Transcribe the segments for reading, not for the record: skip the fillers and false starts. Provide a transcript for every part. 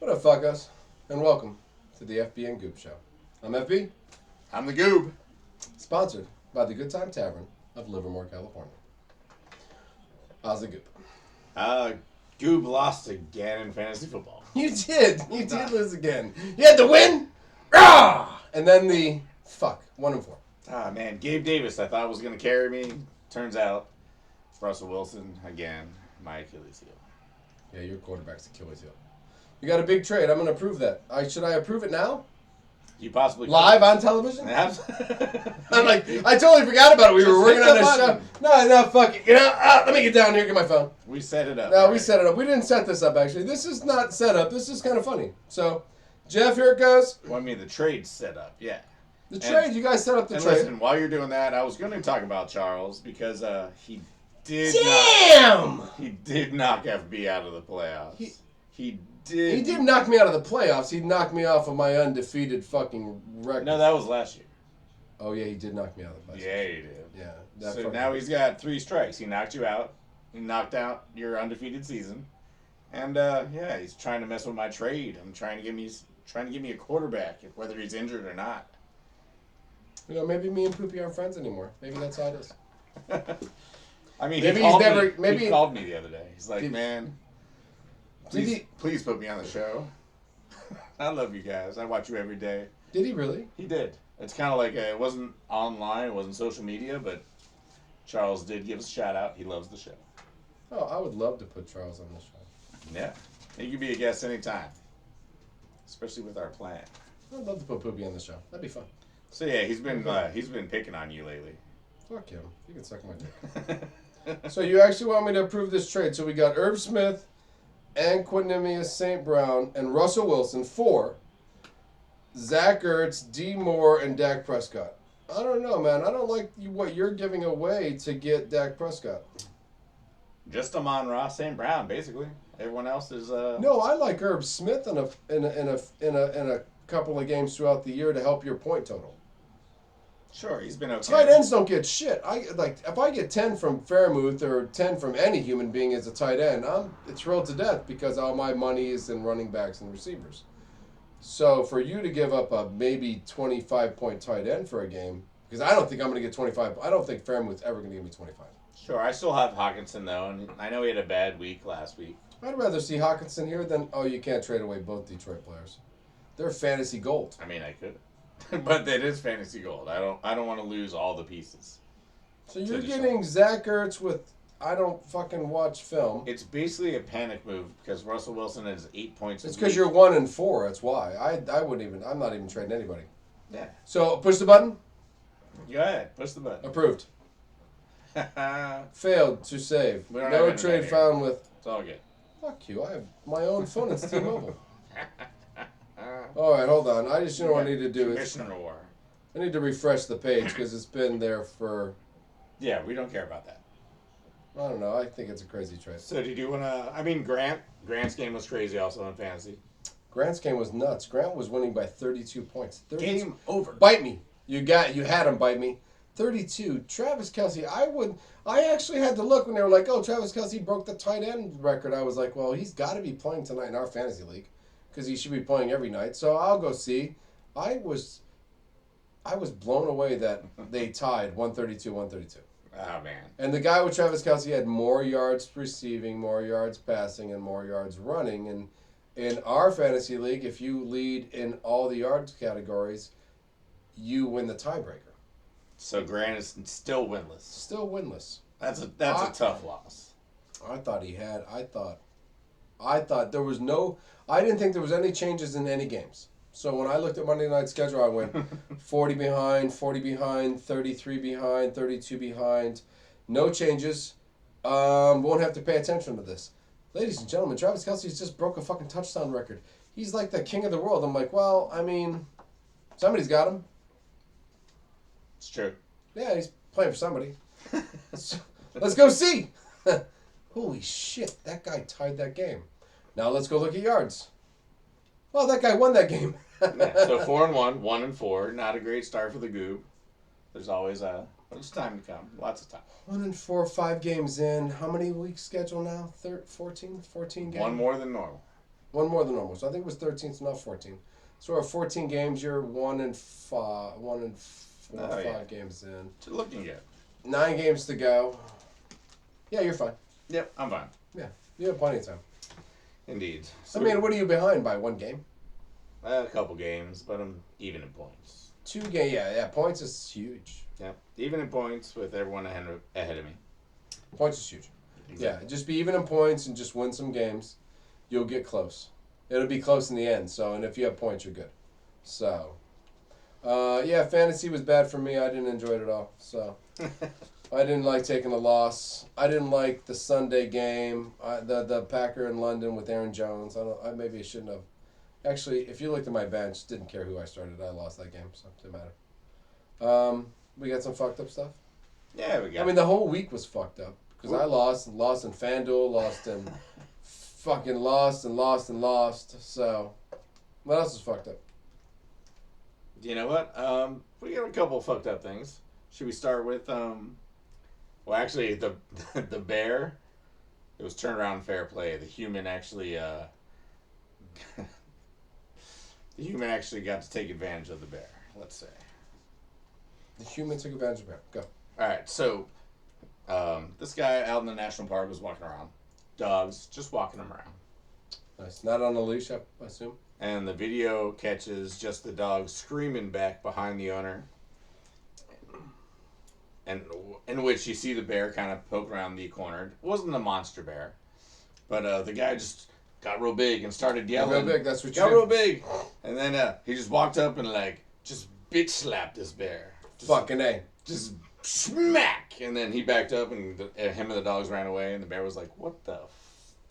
What up, fuckos? And welcome to the FB and Goob Show. I'm FB, I'm the goob. sponsored by the Good Time Tavern of Livermore, California. How's the Goob? Goob lost again in fantasy football. You did lose again. You had to win? Rah! And then 1-4. Ah, man, Gabe Davis, I thought was going to carry me. Turns out, Russell Wilson, again, my Achilles heel. Yeah, your quarterback's Achilles heel. You got a big trade. I'm going to approve that. Should I approve it now? You possibly Live on television? Absolutely. I'm like, I totally forgot about it. We were working on hit this the show. No, fuck it. Let me get down here, get my phone. We set it up. No, we set it up. We didn't set this up, actually. This is not set up. This is kind of funny. So, Jeff, here it goes. Well, I mean, the trade's set up, yeah. The trade, you guys set up the and trade. Listen, while you're doing that, I was going to talk about Charles because he did knock FB out of the playoffs. He did. He didn't knock me out of the playoffs. He knocked me off of my undefeated fucking record. No, that was last year. Oh, yeah, he did knock me out of the playoffs. Yeah, he did. Yeah. So now he's got 3 strikes. He knocked you out. He knocked out your undefeated season. And, he's trying to mess with my trade. I'm trying to give me a quarterback, whether he's injured or not. You know, maybe me and Poopy aren't friends anymore. Maybe that's how it is. I mean, maybe he called me the other day. He's like, man, please put me on the show. I love you guys. I watch you every day. Did he really? He did. It's kind of like it wasn't online, it wasn't social media, but Charles did give us a shout out. He loves the show. Oh, I would love to put Charles on this show. Yeah. He could be a guest anytime, especially with our plan. I'd love to put Poopy on the show. That'd be fun. So yeah, he's been picking on you lately. Fuck him. You can suck my dick. So you actually want me to approve this trade. So we got Irv Smith and Quinnipiac St. Brown and Russell Wilson for Zach Ertz, D. Moore, and Dak Prescott. I don't know, man. I don't like what you're giving away to get Dak Prescott. Just Amon-Ra St. Brown, basically. Everyone else is. No, I like Irv Smith in a couple of games throughout the year to help your point total. Sure, he's been okay. Tight ends don't get shit. If I get 10 from Fairmouth or 10 from any human being as a tight end, I'm thrilled to death because all my money is in running backs and receivers. So for you to give up a maybe 25-point tight end for a game, because I don't think I'm going to get 25. I don't think Fairmouth's ever going to give me 25. Sure, I still have Hawkinson though, and I know he had a bad week last week. I'd rather see Hawkinson here than you can't trade away both Detroit players. They're fantasy gold. I mean, I could. But that is fantasy gold. I don't want to lose all the pieces. So you're getting Zach Ertz with I don't fucking watch film. It's basically a panic move because Russell Wilson has 8 points. It's because you're 1-4. That's why. I wouldn't even. I'm not even trading anybody. Yeah. So push the button. Go ahead. Push the button. Approved. Failed to save. No trade found with. It's all good. Fuck you. I have my own phone. It's T-Mobile. All right, hold on. I just what I need to do is I need to refresh the page because it's been there for. Yeah, we don't care about that. I don't know. I think it's a crazy trade. So did you want to? I mean, Grant's game was crazy also in fantasy. Grant's game was nuts. Grant was winning by 32 points. Game over. Bite me. You had him bite me. 32. Travis Kelce. I actually had to look when they were like, oh, Travis Kelce broke the tight end record. I was like, well, he's got to be playing tonight in our fantasy league. Because he should be playing every night. So I'll go see. I was blown away that they tied 132-132. Oh, man. And the guy with Travis Kelce had more yards receiving, more yards passing, and more yards running. And in our fantasy league, if you lead in all the yards categories, you win the tiebreaker. So Grant is still winless. Still winless. That's a tough loss. I thought there was no. I didn't think there was any changes in any games. So when I looked at Monday night's schedule, I went 40 behind, 33 behind, 32 behind. No changes. Won't have to pay attention to this. Ladies and gentlemen, Travis Kelce's just broke a fucking touchdown record. He's like the king of the world. I'm like, well, I mean, somebody's got him. It's true. Yeah, he's playing for somebody. Let's go see. Holy shit, that guy tied that game. Now let's go look at yards. Well, that guy won that game. Yeah, so 4-1, 1-4. Not a great start for the Goob. There's always there's time to come. Lots of time. 1-4, 5 games in. How many weeks schedule now? 14 games? One more than normal. One more than normal. So I think it was 13, so not 14. So we're at 14 games. You're 1-4, 5 games in. It's looking good. 9 games to go. Yeah, you're fine. Yep, I'm fine. Yeah, you have plenty of time. Indeed. So, I mean, what are you behind by? 1 game? A couple games, but I'm even in points. 2 games. Yeah. Points is huge. Yep, even in points with everyone ahead of me. Points is huge. Exactly. Yeah, just be even in points and just win some games. You'll get close. It'll be close in the end. So, and if you have points, you're good. So, yeah, fantasy was bad for me. I didn't enjoy it at all. So, I didn't like taking a loss. I didn't like the Sunday game. The Packer in London with Aaron Jones. Maybe I shouldn't have. Actually, if you looked at my bench, didn't care who I started. I lost that game, so it didn't matter. We got some fucked up stuff. Yeah, we got. I mean, the whole week was fucked up because I lost in FanDuel, lost in fucking lost. So, what else is fucked up? You know what? We got a couple of fucked up things. Should we start with Well, actually, the the bear. It was turnaround fair play. The human actually the human actually got to take advantage of the bear. Let's say. The human took advantage of bear. Go. All right, so this guy out in the national park was walking around. Dogs, just walking him around. Nice. Not on a leash, I assume. And the video catches just the dog screaming back behind the owner. And in which you see the bear kind of poke around the corner. It wasn't a monster bear. But the guy just got real big and started yelling. Got real big, that's what you got do. real big. And then he just walked up and just bitch slapped this bear. Fucking A. Just smack! And then he backed up and him and the dogs ran away and the bear was like, what the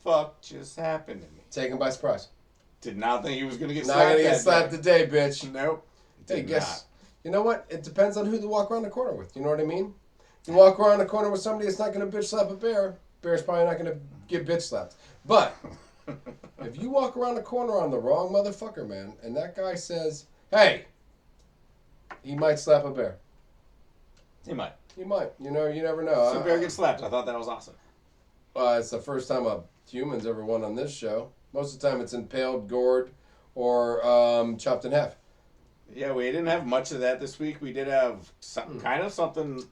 fuck just happened to me? Taken by surprise. Did not think he was going to get Not slapped. gonna get slapped today, bitch. Nope. Hey, guess. You know what? It depends on who you walk around the corner with. You know what I mean? If you walk around the corner with somebody that's not going to bitch slap a bear, bear's probably not going to get bitch slapped. But if you walk around the corner on the wrong motherfucker, man, and that guy says, hey, he might slap a bear. He might. He might. You know, you never know. So bear gets slapped. I thought that was awesome. It's the first time a human's ever won on this show. Most of the time it's impaled, gored, or chopped in half. Yeah, we didn't have much of that this week. We did have something, kind of something,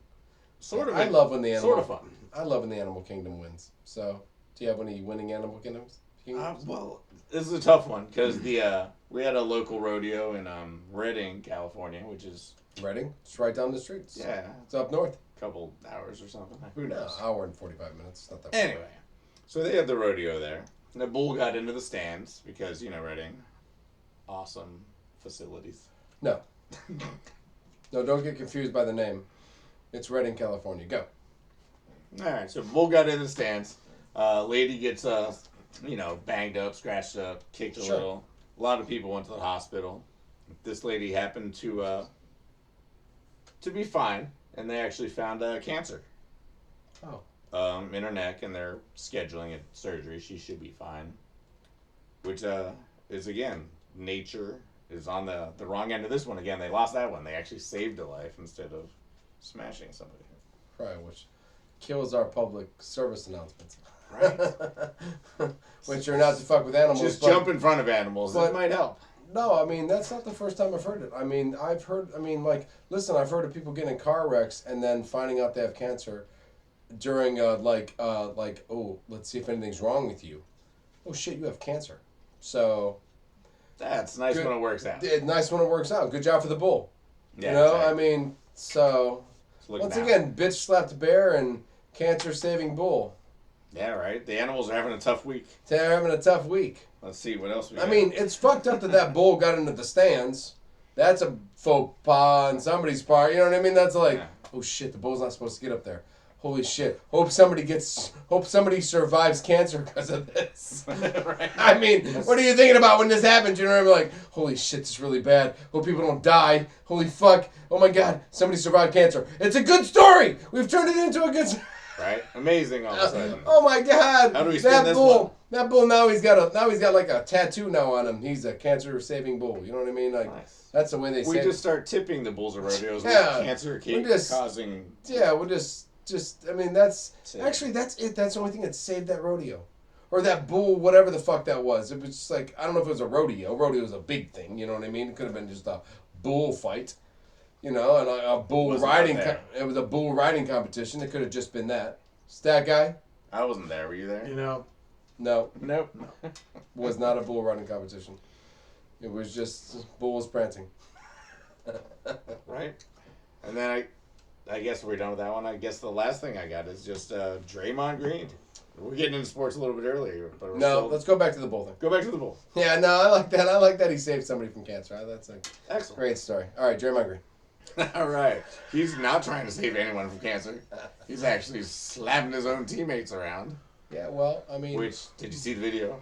sort of. I love when the animal. Sort of fun. I love when the animal kingdom wins. So, do you have any winning animal kingdoms? Well, this is a tough one because we had a local rodeo in Redding, California, which is Reading. It's right down the streets. yeah, It's up north. a couple hours or something. Who knows? Hour and 45 minutes. It's not that Anyway, so they had the rodeo there. And the bull got into the stands because Redding, awesome facilities. No. No, don't get confused by the name. It's Redding, California. Go. All right, so bull got in the stands. Lady gets banged up, scratched up, kicked a Sure. little. A lot of people went to the hospital. This lady happened to be fine, and they actually found cancer. Oh. In her neck, and they're scheduling a surgery. She should be fine. Which is again, nature is on the wrong end of this one again. They lost that one. They actually saved a life instead of smashing somebody. Right, which kills our public service announcements. Right. Which are not to fuck with animals. Just jump in front of animals. That might help. No, I mean, that's not the first time I've heard it. I mean, I've heard of people getting in car wrecks and then finding out they have cancer during, let's see if anything's wrong with you. Oh, shit, you have cancer. So... That's nice good, when it works out. Nice when it works out. Good job for the bull. Yeah, you know, exactly. I mean, so... Once again, bitch slapped a bear and cancer-saving bull. Yeah, right. The animals are having a tough week. They're having a tough week. Let's see what else we got. I mean, it's fucked up that bull got into the stands. That's a faux pas on somebody's part. You know what I mean? That's like, oh shit, the bull's not supposed to get up there. Holy shit. Hope somebody survives cancer because of this. Right. I mean, what are you thinking about when this happens? You know what I mean? Like, holy shit, this is really bad. Hope people don't die. Holy fuck. Oh my god, somebody survived cancer. It's a good story. We've turned it into a good story. Right? Amazing all of a sudden. Oh my god. How do we spin this one? That bull now he's got like a tattoo now on him. He's a cancer saving bull. You know what I mean? Like Nice. That's the way they say We it. just start tipping the bulls of rodeos Yeah. with cancer causing. Yeah, we'll just I mean that's Save. actually that's it. That's the only thing that saved that rodeo. or that bull, whatever the fuck that was. It was just like, I don't know if it was a rodeo. Rodeo was a big thing, you know what I mean? It could have been just a bull fight, and a bull riding. It was a bull riding competition. It could have just been that. Stat guy? I wasn't there. Were you there? No. Nope. Was not a bull riding competition. It was just bulls prancing. Right. And then I guess we're done with that one. I guess the last thing I got is just Draymond Green. We're getting into sports a little bit earlier, but let's go back to the bull thing. Go back to the bull. Yeah, no, I like that. I like that he saved somebody from cancer. That's a excellent, great story. All right, Draymond Green. All right, he's not trying to save anyone from cancer. He's actually slapping his own teammates around. Yeah, well, I mean, did you see the video?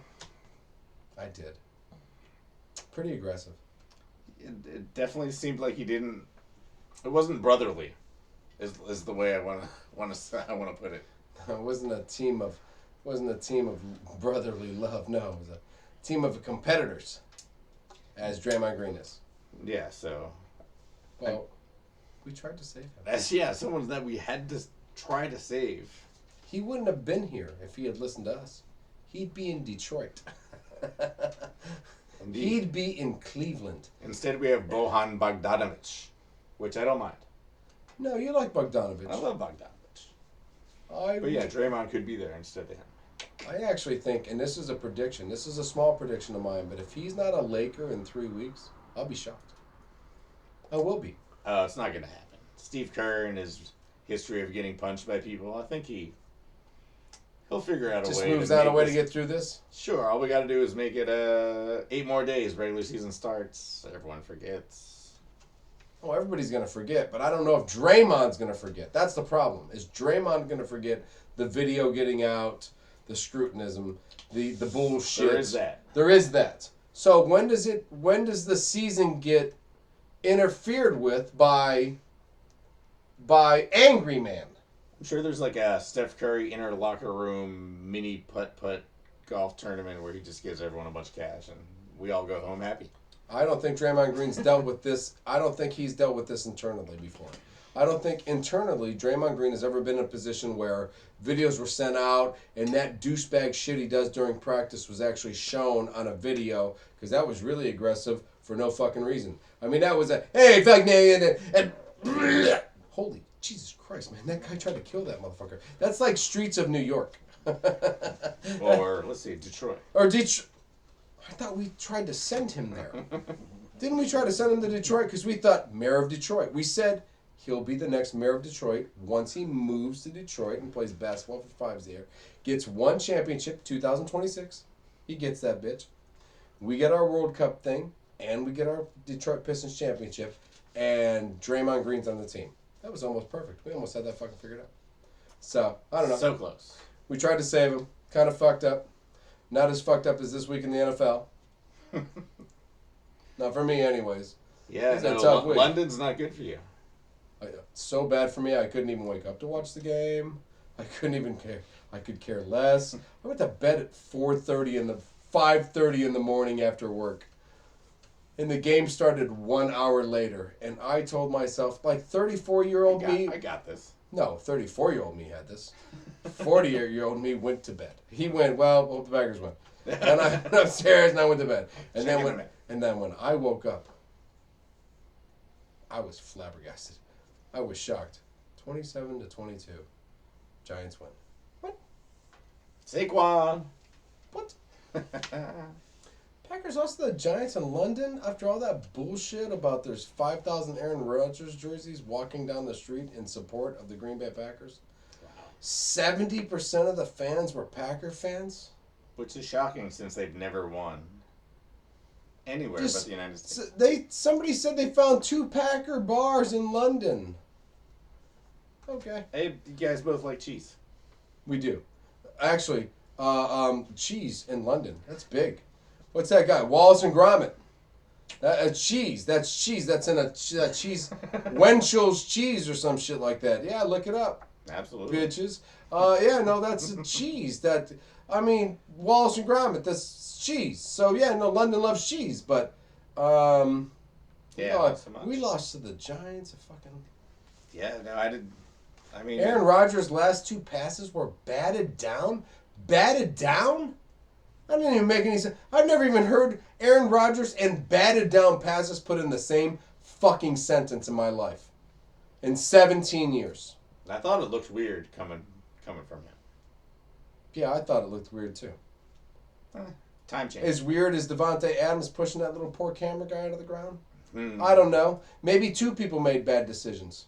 I did. Pretty aggressive. It definitely seemed like he didn't. It wasn't brotherly, is the way I want to put it. It wasn't a team of brotherly love. No, it was a team of competitors, as Draymond Green is. Yeah. So. Well, we tried to save him. Someone that we had to try to save. He wouldn't have been here if he had listened to us. He'd be in Detroit. Indeed. He'd be in Cleveland. Instead, we have Bojan Bogdanovic, which I don't mind. No, you like Bogdanovic. I love Bogdanovic. But yeah, Draymond could be there instead of him. I actually think, and this is a prediction, this is a small prediction of mine, but if he's not a Laker in 3 weeks, I'll be shocked. I will be. It's not going to happen. Steve Kerr and his history of getting punched by people, I think he'll figure out a way. Just moves out a way to get through this? Sure. All we got to do is make it 8 more days. Regular season starts. Everyone forgets. Oh, everybody's going to forget, but I don't know if Draymond's going to forget. That's the problem. Is Draymond going to forget the video getting out, the scrutinism, the bullshit? There is that. There is that. So when does the season get interfered with by Angry Man? I'm sure there's like a Steph Curry inner locker room mini putt golf tournament where he just gives everyone a bunch of cash and we all go home happy. I don't think Draymond Green's dealt with this. I don't think he's dealt with this internally before. I don't think internally Draymond Green has ever been in a position where videos were sent out and that douchebag shit he does during practice was actually shown on a video, because that was really aggressive for no fucking reason. I mean, that was a, hey, fuck me, and holy Jesus Christ, man, that guy tried to kill that motherfucker. That's like streets of New York. Or, let's see, Detroit. Or Detroit. I thought we tried to send him there. Didn't we try to send him to Detroit? Because we thought, mayor of Detroit. We said he'll be the next mayor of Detroit once he moves to Detroit and plays basketball for Fives there. Gets one championship, 2026. He gets that bitch. We get our World Cup thing, and we get our Detroit Pistons championship, and Draymond Green's on the team. That was almost perfect. We almost had that fucking figured out. So, I don't know. So close. We tried to save him. Kind of fucked up. Not as fucked up as this week in the NFL. Not for me, anyways. Yeah, it's a tough week. London's not good for you. So bad for me, I couldn't even wake up to watch the game. I couldn't even care. I could care less. I went to bed at 5:30 in the morning after work. And the game started 1 hour later. And I told myself, like 34-year-old me. I got this. No, 34-year-old me had this. 40-year-old me went to bed. He went, well, hope the Packers win. And I went upstairs and I went to bed. And then when I woke up, I was flabbergasted. I was shocked. 27-22. Giants win. What? Saquon. What? Packers lost to the Giants in London after all that bullshit about there's 5,000 Aaron Rodgers jerseys walking down the street in support of the Green Bay Packers. 70% of the fans were Packer fans. Which is shocking since they've never won anywhere but the United States. Somebody said they found 2 Packer bars in London. Okay. Hey, you guys both like cheese. We do. Actually, cheese in London. That's big. What's that guy? Wallace and Gromit. Cheese. That's cheese. That's in a cheese. Wenschel's cheese or some shit like that. Yeah, look it up. Absolutely. Bitches. Yeah, no, that's a cheese. Wallace and Gromit, that's cheese. So, yeah, no, London loves cheese. But, yeah, so we lost to the Giants. Yeah, no, I did. I mean, Aaron Rodgers' last 2 passes were batted down. Batted down? I didn't even make any sense. I've never even heard Aaron Rodgers and batted down passes put in the same fucking sentence in my life. In 17 years. I thought it looked weird coming from him. Yeah, I thought it looked weird too. Time change. As weird as Devontae Adams pushing that little poor camera guy out of the ground? Mm. I don't know. Maybe two people made bad decisions.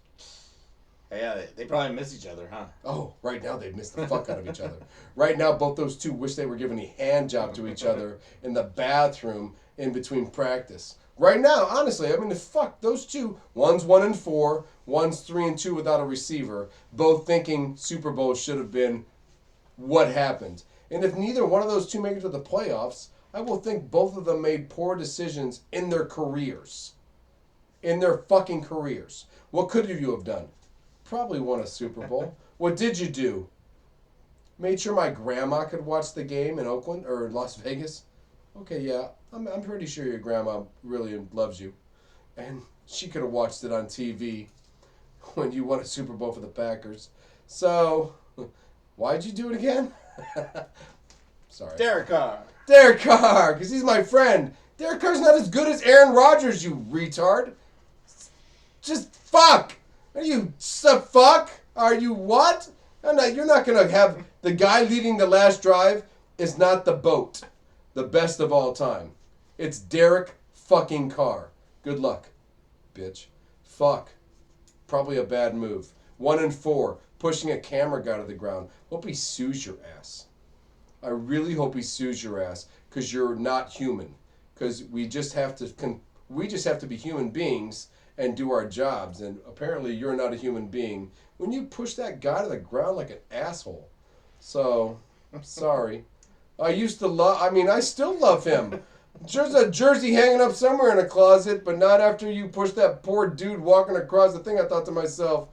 Yeah, they probably miss each other, huh? Oh, right now they've missed the fuck out of each other. Right now, both those two wish they were giving a hand job to each other in the bathroom in between practice. Right now, honestly, I mean, fuck those two. One's 1-4, one's 3-2 without a receiver. Both thinking Super Bowl should have been what happened. And if neither one of those two make it to the playoffs, I will think both of them made poor decisions in their careers. In their fucking careers. What could you have done? Probably won a Super Bowl. What did you do? Made sure my grandma could watch the game in Oakland or Las Vegas. Okay, yeah, I'm pretty sure your grandma really loves you. And she could have watched it on TV when you won a Super Bowl for the Packers. So, why'd you do it again? Sorry. Derek Carr. Derek Carr, because he's my friend. Derek Carr's not as good as Aaron Rodgers, you retard. Just fuck. Are you fuck? Are you what? You're not going to have the guy leading the last drive is not the boat. The best of all time. It's Derek fucking Carr. Good luck, bitch. Fuck. Probably a bad move. 1-4. Pushing a camera guy to the ground. Hope he sues your ass. I really hope he sues your ass because you're not human. Because we just have to be human beings and do our jobs. And apparently you're not a human being when you push that guy to the ground like an asshole. So, sorry. I still love him. There's a jersey hanging up somewhere in a closet, but not after you push that poor dude walking across the thing. I thought to myself,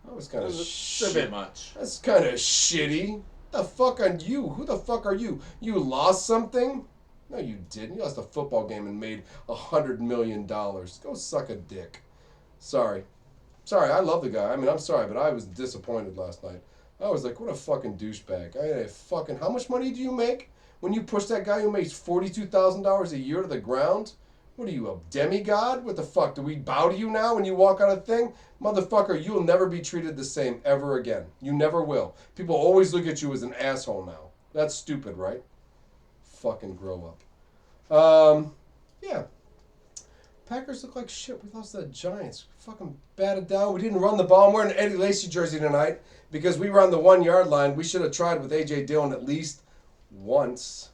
that was kind of a bit much. That's kind of shitty. The fuck are you? Who the fuck are you? You lost something? No, you didn't. You lost a football game and made $100 million. Go suck a dick. Sorry, I love the guy. I mean, I'm sorry, but I was disappointed last night. I was like, what a fucking douchebag. How much money do you make when you push that guy who makes $42,000 a year to the ground? What are you, a demigod? What the fuck? Do we bow to you now when you walk out of the thing? Motherfucker, you'll never be treated the same ever again. You never will. People always look at you as an asshole now. That's stupid, right? Fucking grow up. Yeah. Packers look like shit. We lost to the Giants. Fucking batted down. We didn't run the ball. I'm wearing an Eddie Lacy jersey tonight because we were on the 1 yard line. We should have tried with A.J. Dillon at least once.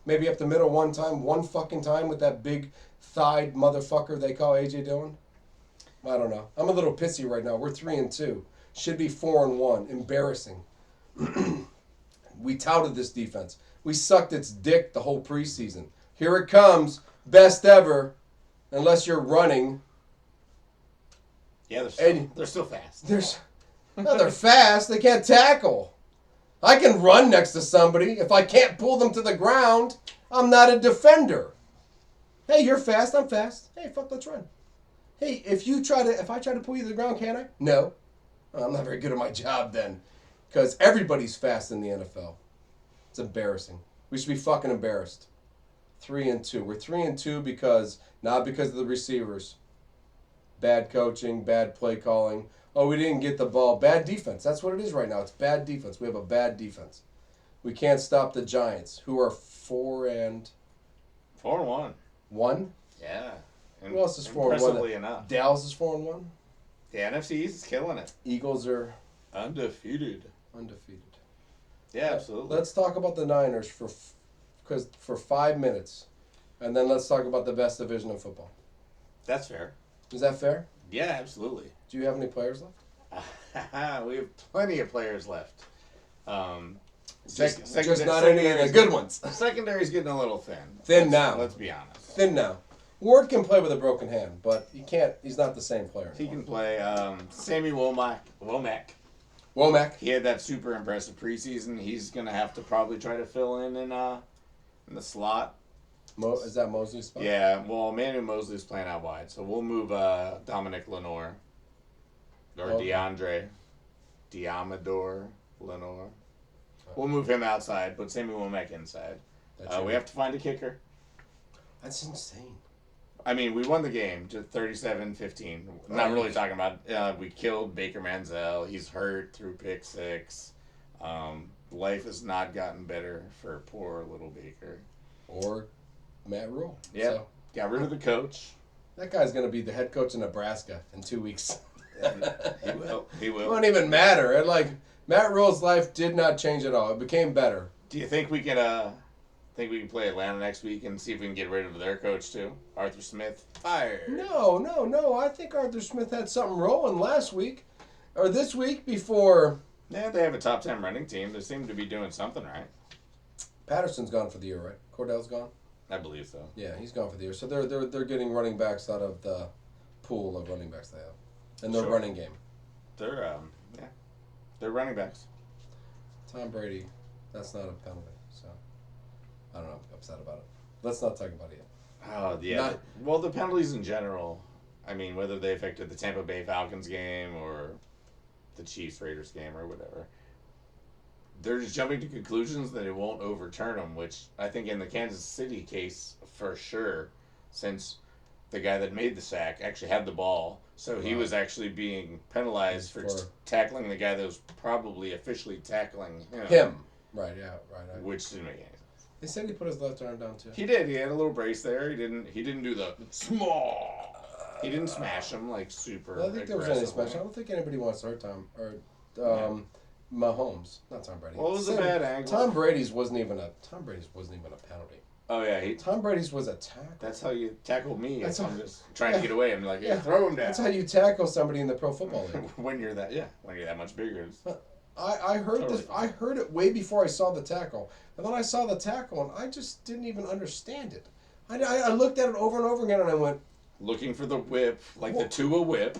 Maybe up the middle one fucking time with that big thighed motherfucker they call A.J. Dillon. I don't know. I'm a little pissy right now. We're 3-2. Should be 4-1. Embarrassing. We touted this defense. We sucked its dick the whole preseason. Here it comes. Best ever. Unless you're running. Yeah, they're still fast. They're fast. They can't tackle. I can run next to somebody. If I can't pull them to the ground, I'm not a defender. Hey, you're fast. I'm fast. Hey, fuck, let's run. Hey, if I try to pull you to the ground, can I? No. I'm not very good at my job then. Because everybody's fast in the NFL. It's embarrassing. We should be fucking embarrassed. 3-2. We're 3-2 not because of the receivers. Bad coaching, bad play calling. Oh, we didn't get the ball. Bad defense. That's what it is right now. It's bad defense. We have a bad defense. We can't stop the Giants, who are 4-1. 1? Yeah. Who else is 4-1? Impressively enough. Dallas is 4-1. The NFC East is killing it. Eagles are undefeated. Yeah, absolutely. Let's talk about the Niners for 5 minutes, and then let's talk about the best division in football. That's fair. Is that fair? Yeah, absolutely. Do you have any players left? We have plenty of players left. Just not any of the good ones. Secondary's getting a little thin. Let's be honest. Thin now. Ward can play with a broken hand, but he can't. He's not the same player anymore. He can play. Sammy Womack. He had that super impressive preseason. He's gonna have to probably try to fill in the slot. Is that Mosley's spot? Yeah. Well, Emmanuel Mosley's playing out wide, so we'll move Dominic Lenore or Diamador Lenore. We'll move him outside, put Sammy Womack inside. We have to find a kicker. That's insane. I mean, we won the game to 37-15. Not really talking about we killed Baker Manziel. He's hurt through pick six. Life has not gotten better for poor little Baker. Or Matt Rule. Yeah. So, got rid of the coach. That guy's going to be the head coach in Nebraska in 2 weeks. He will. He will. It won't even matter. And Matt Rule's life did not change at all. It became better. Do you think we can play Atlanta next week and see if we can get rid of their coach too? Arthur Smith fired. No. I think Arthur Smith had something rolling last week or this week before. Yeah, they have a top 10 running team. They seem to be doing something right. Patterson's gone for the year, right? Cordell's gone? I believe so. Yeah, he's gone for the year. So they're getting running backs out of the pool of running backs they have. And their running game. They're running backs. Tom Brady, that's not a penalty. So I don't know, I'm upset about it. Let's not talk about it yet. Oh, yeah. Well, the penalties in general, I mean, whether they affected the Tampa Bay Falcons game or the Chiefs-Raiders game or whatever, they're just jumping to conclusions that it won't overturn them, which I think in the Kansas City case, for sure, since the guy that made the sack actually had the ball, so he was actually being penalized for tackling the guy that was probably officially tackling him. Right, yeah, right. Which didn't make any sense. They said he put his left arm down too. He did. He had a little brace there. He didn't do the small. He didn't smash him super. I don't think there was any smash. I don't think anybody wants to hurt Tom or Mahomes, not Tom Brady. Well, it was a bad angle. Tom Brady's wasn't even a penalty. Oh yeah, Tom Brady's was a tackle. That's how you tackle me. I'm just trying to get away. I'm like, throw him down. That's how you tackle somebody in the Pro Football League. when you're that much bigger. I heard this. I heard it way before I saw the tackle, and then I saw the tackle, and I just didn't even understand it. I looked at it over and over again, and I went looking for the whip, the Tua whip,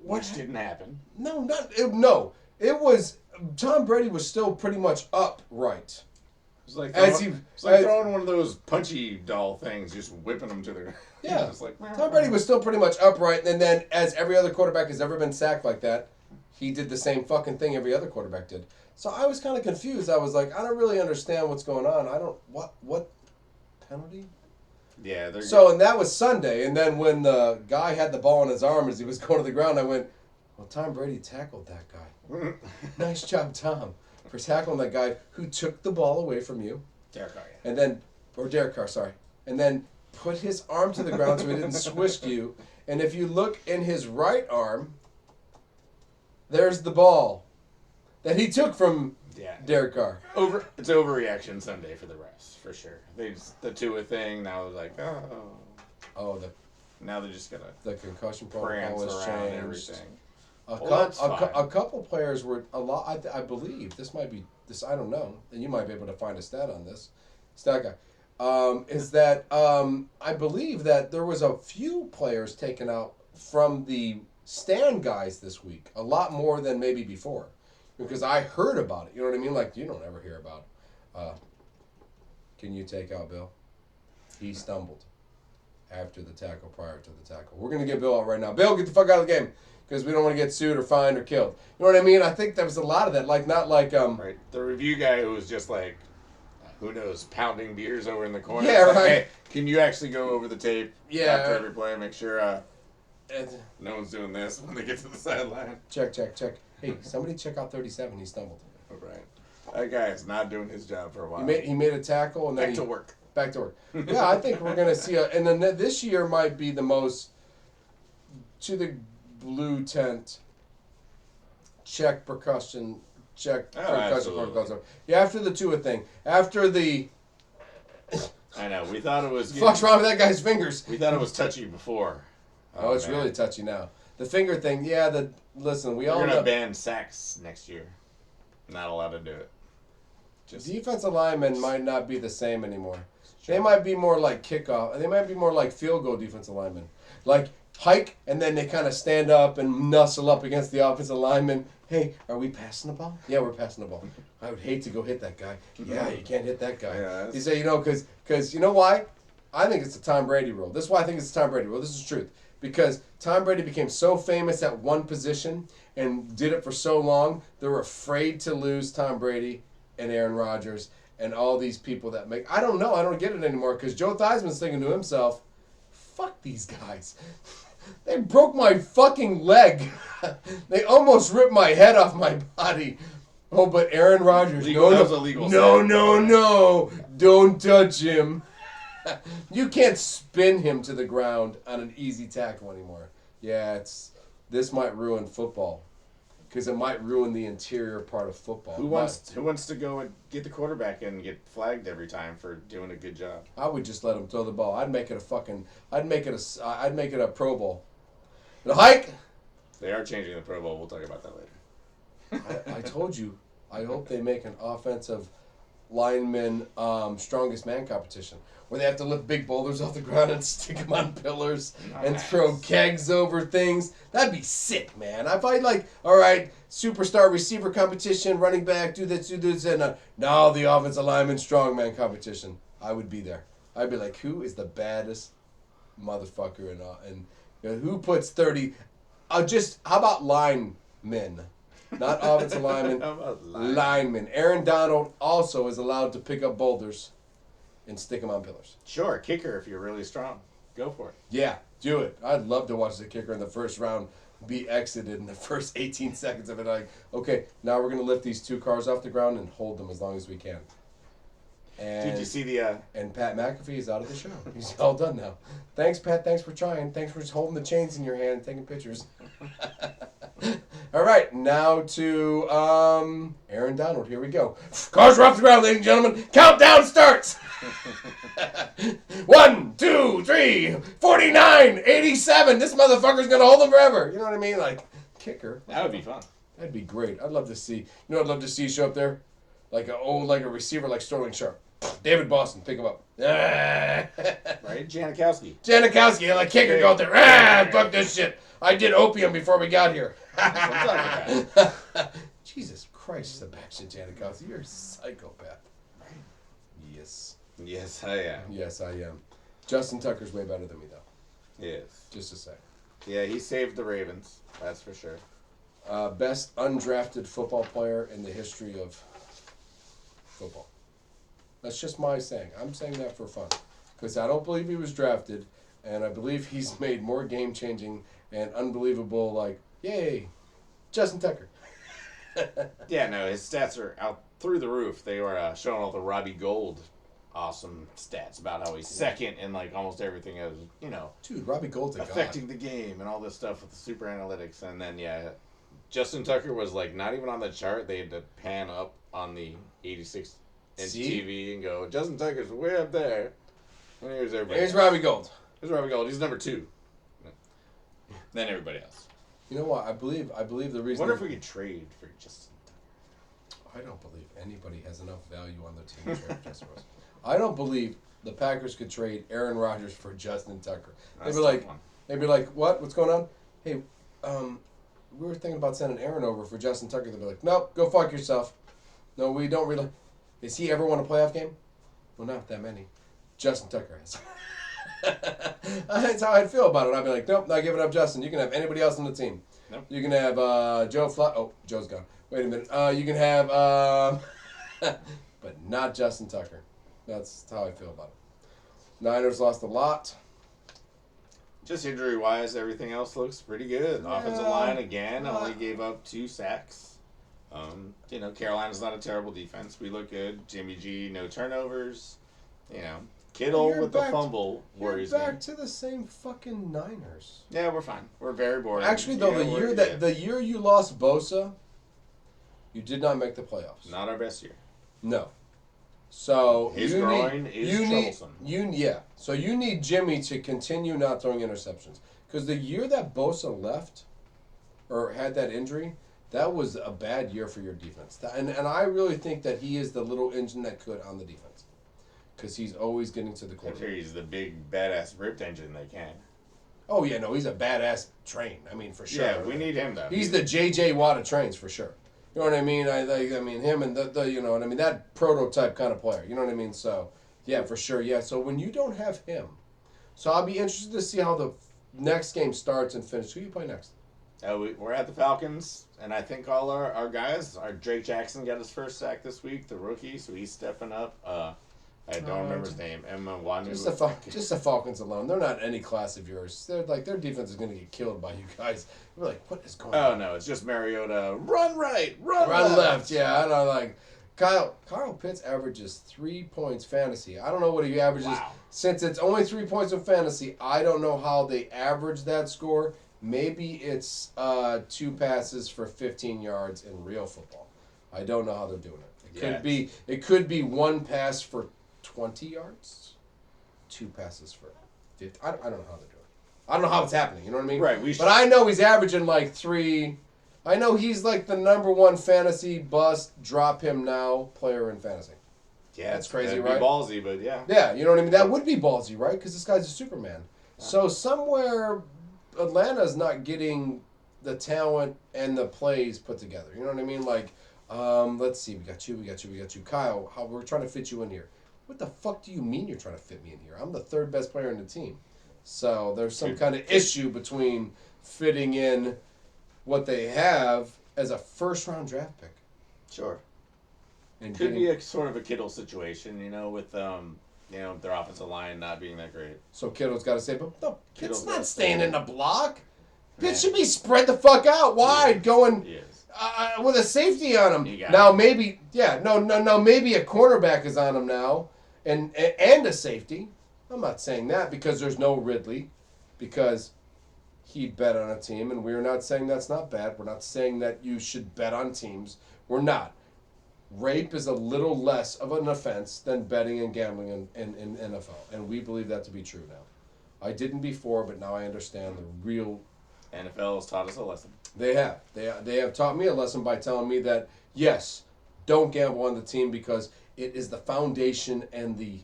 which didn't happen. No. It was Tom Brady was still pretty much upright. It was like throwing one of those punchy doll things, just whipping them to the ground. Yeah. Tom Brady was still pretty much upright, and then as every other quarterback has ever been sacked like that, he did the same fucking thing every other quarterback did. So I was kind of confused. I was like, I don't really understand what's going on. What penalty? Yeah. And that was Sunday, and then when the guy had the ball in his arm as he was going to the ground, I went, well, Tom Brady tackled that guy. Nice job, Tom, for tackling that guy who took the ball away from you. Derek Carr, Derek Carr, sorry. And then put his arm to the ground so he didn't swish you. And if you look in his right arm, there's the ball that he took from Derek Carr. It's overreaction Sunday for the refs, for sure. The Tua thing, now it's like, now they're just gonna the concussion protocol has changed. Everything. A couple players were I believe this might be this. I don't know, and you might be able to find a stat on this. Stat guy, is that I believe that there was a few players taken out from the stand guys this week, a lot more than maybe before, because I heard about it. You know what I mean? Like you don't ever hear about. Can you take out Bill? He stumbled after the tackle, prior to the tackle. We're gonna get Bill out right now. Bill, get the fuck out of the game. Because we don't want to get sued or fined or killed. You know what I mean? I think there was a lot of that. Right. The review guy who was just who knows, pounding beers over in the corner. Yeah, right. Hey, can you actually go over the tape after every play and make sure no one's doing this when they get to the sideline? Check. Hey, somebody check out 37. He stumbled. Right. That guy is not doing his job for a while. He made a tackle and then Back to work. Yeah, I think we're going to see and then this year might be the most to the blue tent percussion protocols. Yeah, after the Tua thing. After the I know, we thought it was what's wrong with that guy's fingers? We thought it was touchy before. Oh, it's really touchy now. The finger thing, listen, We're gonna ban sacks next year. Not allowed to do it. Defensive linemen might not be the same anymore. They might be more like kickoff. They might be more like field goal defensive linemen. Like hike, and then they kind of stand up and nuzzle up against the offensive lineman. Hey, are we passing the ball? Yeah, we're passing the ball. I would hate to go hit that guy. Yeah, you can't hit that guy. Yeah, you say, because you know why? I think it's the Tom Brady rule. This is why I think it's the Tom Brady rule. This is the truth. Because Tom Brady became so famous at one position and did it for so long, they were afraid to lose Tom Brady and Aaron Rodgers and all these people that make. I don't know. I don't get it anymore because Joe Theismann's thinking to himself, "Fuck these guys." They broke my fucking leg. They almost ripped my head off my body. Oh, but Aaron Rodgers. Legal, that was a legal No. Don't touch him. You can't spin him to the ground on an easy tackle anymore. Yeah, this might ruin football. Because it might ruin the interior part of football. Who wants to go and get the quarterback and get flagged every time for doing a good job? I would just let him throw the ball. I'd make it a Pro Bowl. And a hike. They are changing the Pro Bowl. We'll talk about that later. I told you. I hope they make an offensive lineman strongest man competition where they have to lift big boulders off the ground and stick them on pillars and throw kegs over things. That'd be sick, man. If I all right, superstar receiver competition, running back, do this, and now the offensive lineman strongman competition, I would be there. I'd be like, who is the baddest motherfucker and who puts 30? How about linemen? Not offensive linemen, linemen. Aaron Donald also is allowed to pick up boulders and stick them on pillars. Sure, kicker if you're really strong. Go for it. Yeah, do it. I'd love to watch the kicker in the first round be exited in the first 18 seconds of it. Like, okay, now we're going to lift these 2 cars off the ground and hold them as long as we can. And, did you see the... And Pat McAfee is out of the show. He's all done now. Thanks, Pat. Thanks for trying. Thanks for just holding the chains in your hand and taking pictures. All right, now to Aaron Donald. Here we go. Cars are off the ground, ladies and gentlemen. Countdown starts. 1, 2, 3, 49, 87. This motherfucker's going to hold them forever. You know what I mean? Like, kicker. That would be fun. That'd be great. I'd love to see. You know what I'd love to see show up there? Like a receiver like Sterling Sharp. David Boston, pick him up. Right? Janikowski, like kicker, go out there. Fuck this shit. I did opium before we got here. Jesus Christ, Sebastian Janikowski, you're a psychopath. Yes. Yes, I am. Yes, I am. Justin Tucker's way better than me, though. Yes. Just to say. Yeah, he saved the Ravens. That's for sure. Best undrafted football player in the history of football. That's just my saying. I'm saying that for fun. Because I don't believe he was drafted, and I believe he's made more game-changing and unbelievable, yay, Justin Tucker. Yeah, no, his stats are out through the roof. They were showing all the Robbie Gold awesome stats about how he's second in, almost everything as, Dude, Robbie Gold's a affecting god. the game and all this stuff with the super analytics. And then, yeah, Justin Tucker was, not even on the chart. They had to pan up on the 86 and TV and go, Justin Tucker's way up there. And here's everybody. Here's Robbie Gold. Here's Robbie Gold. He's number 2. Then everybody else. You know what? I believe the reason. I wonder if we could trade for Justin Tucker. I don't believe anybody has enough value on their team to trade for Justin Tucker. I don't believe the Packers could trade Aaron Rodgers for Justin Tucker. They'd be like, what? What's going on? Hey, we were thinking about sending Aaron over for Justin Tucker. They'd be like, nope, go fuck yourself. No, we don't really. Has he ever won a playoff game? Well, not that many. Justin Tucker has. That's how I'd feel about it. I'd be like, nope, not giving up Justin. You can have anybody else on the team. Nope. You can have Joe Flacco. Oh, Joe's gone. Wait a minute. You can have, but not Justin Tucker. That's how I feel about it. Niners lost a lot. Just injury-wise, everything else looks pretty good. Yeah. Offensive line, again, only gave up 2 sacks. Carolina's not a terrible defense. We look good. Jimmy G, no turnovers. Kittle with the fumble worries me. You're back to the same fucking Niners. Yeah, we're fine. We're very boring. Actually, though, the year you lost Bosa, you did not make the playoffs. Not our best year. No. So his groin is troublesome. So you need Jimmy to continue not throwing interceptions. Because the year that Bosa left, or had that injury, that was a bad year for your defense. And I really think that he is the little engine that could on the defense. Because he's always getting to the quarterback. I'm sure he's the big, badass ripped engine they can. Oh, yeah, no, he's a badass train. I mean, for sure. Yeah, we need him, though. He's the J.J. Watt of trains, for sure. You know what I mean? I mean, him and the you know what I mean? That prototype kind of player. You know what I mean? So, yeah, for sure. Yeah, so when you don't have him, so I'll be interested to see how the next game starts and finishes. Who you play next? We're at the Falcons, and I think all our guys, our Drake Jackson got his first sack this week, the rookie, so he's stepping up. I don't remember his name. Emma Wanu. Just the Falcons alone. They're not any class of yours. They're like their defense is going to get killed by you guys. We're like, what is going on? Oh no, it's just Mariota. Run right, run left. Yeah, I don't like. Kyle Pitts averages 3 points fantasy. I don't know what he averages. Wow. Since it's only 3 points in fantasy, I don't know how they average that score. Maybe it's 2 passes for 15 yards in real football. I don't know how they're doing it. It could be 1 pass for 20 yards, 2 passes for 50. I don't know how they're doing it. I don't know how it's happening. You know what I mean? Right. But I know he's averaging like 3. I know he's like the #1 fantasy bust, drop him now player in fantasy. Yeah, that's crazy, that'd right? Be ballsy, but yeah. Yeah, you know what I mean? That would be ballsy, right? Because this guy's a Superman. Yeah. So somewhere Atlanta's not getting the talent and the plays put together. You know what I mean? Like, let's see. We got you. Kyle, we're trying to fit you in here. What the fuck do you mean you're trying to fit me in here? I'm the 3rd best player in the team. So there's some kind of issue between fitting in what they have as a first-round draft pick. Sure. And could be a sort of a Kittle situation, with their offensive line not being that great. So Kittle's got to say, but no, Kittle's not staying in the block. Pitts should be spread the fuck out wide, going with a safety on him. Now maybe, maybe a cornerback is on him now, and a safety. I'm not saying that because there's no Ridley, because he'd bet on a team, and we're not saying that's not bad. We're not saying that you should bet on teams. We're not. Rape is a little less of an offense than betting and gambling in NFL, and we believe that to be true now. I didn't before, but now I understand the real. NFL has taught us a lesson. They have. They have taught me a lesson by telling me that, yes, don't gamble on the team because it is the foundation and the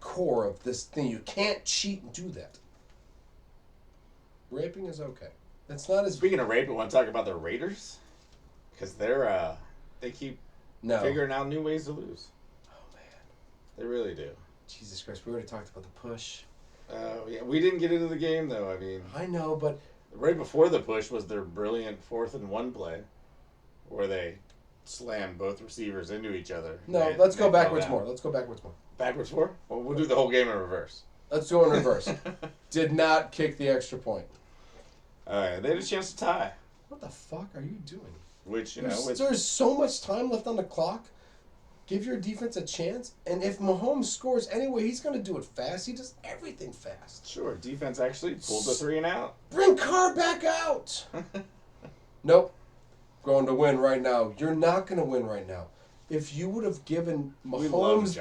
core of this thing. You can't cheat and do that. Raping is okay. It's not as... Speaking of rape, we want to talk about the Raiders? Because they keep figuring out new ways to lose. Oh, man. They really do. Jesus Christ, we already talked about the push. Yeah, we didn't get into the game, though. I mean... I know, but... Right before the push was their brilliant 4th and 1 play, where they slammed both receivers into each other. No, let's go backwards more. Backwards more? Well, we'll do the whole game in reverse. Let's go in reverse. Did not kick the extra point. They had a chance to tie. What the fuck are you doing? Which, there's so much time left on the clock. Give your defense a chance. And if Mahomes scores anyway, he's going to do it fast. He does everything fast. Sure. Defense actually pulled the 3 and out. Bring Carr back out. Nope. Going to win right now. You're not going to win right now. If you would have given Mahomes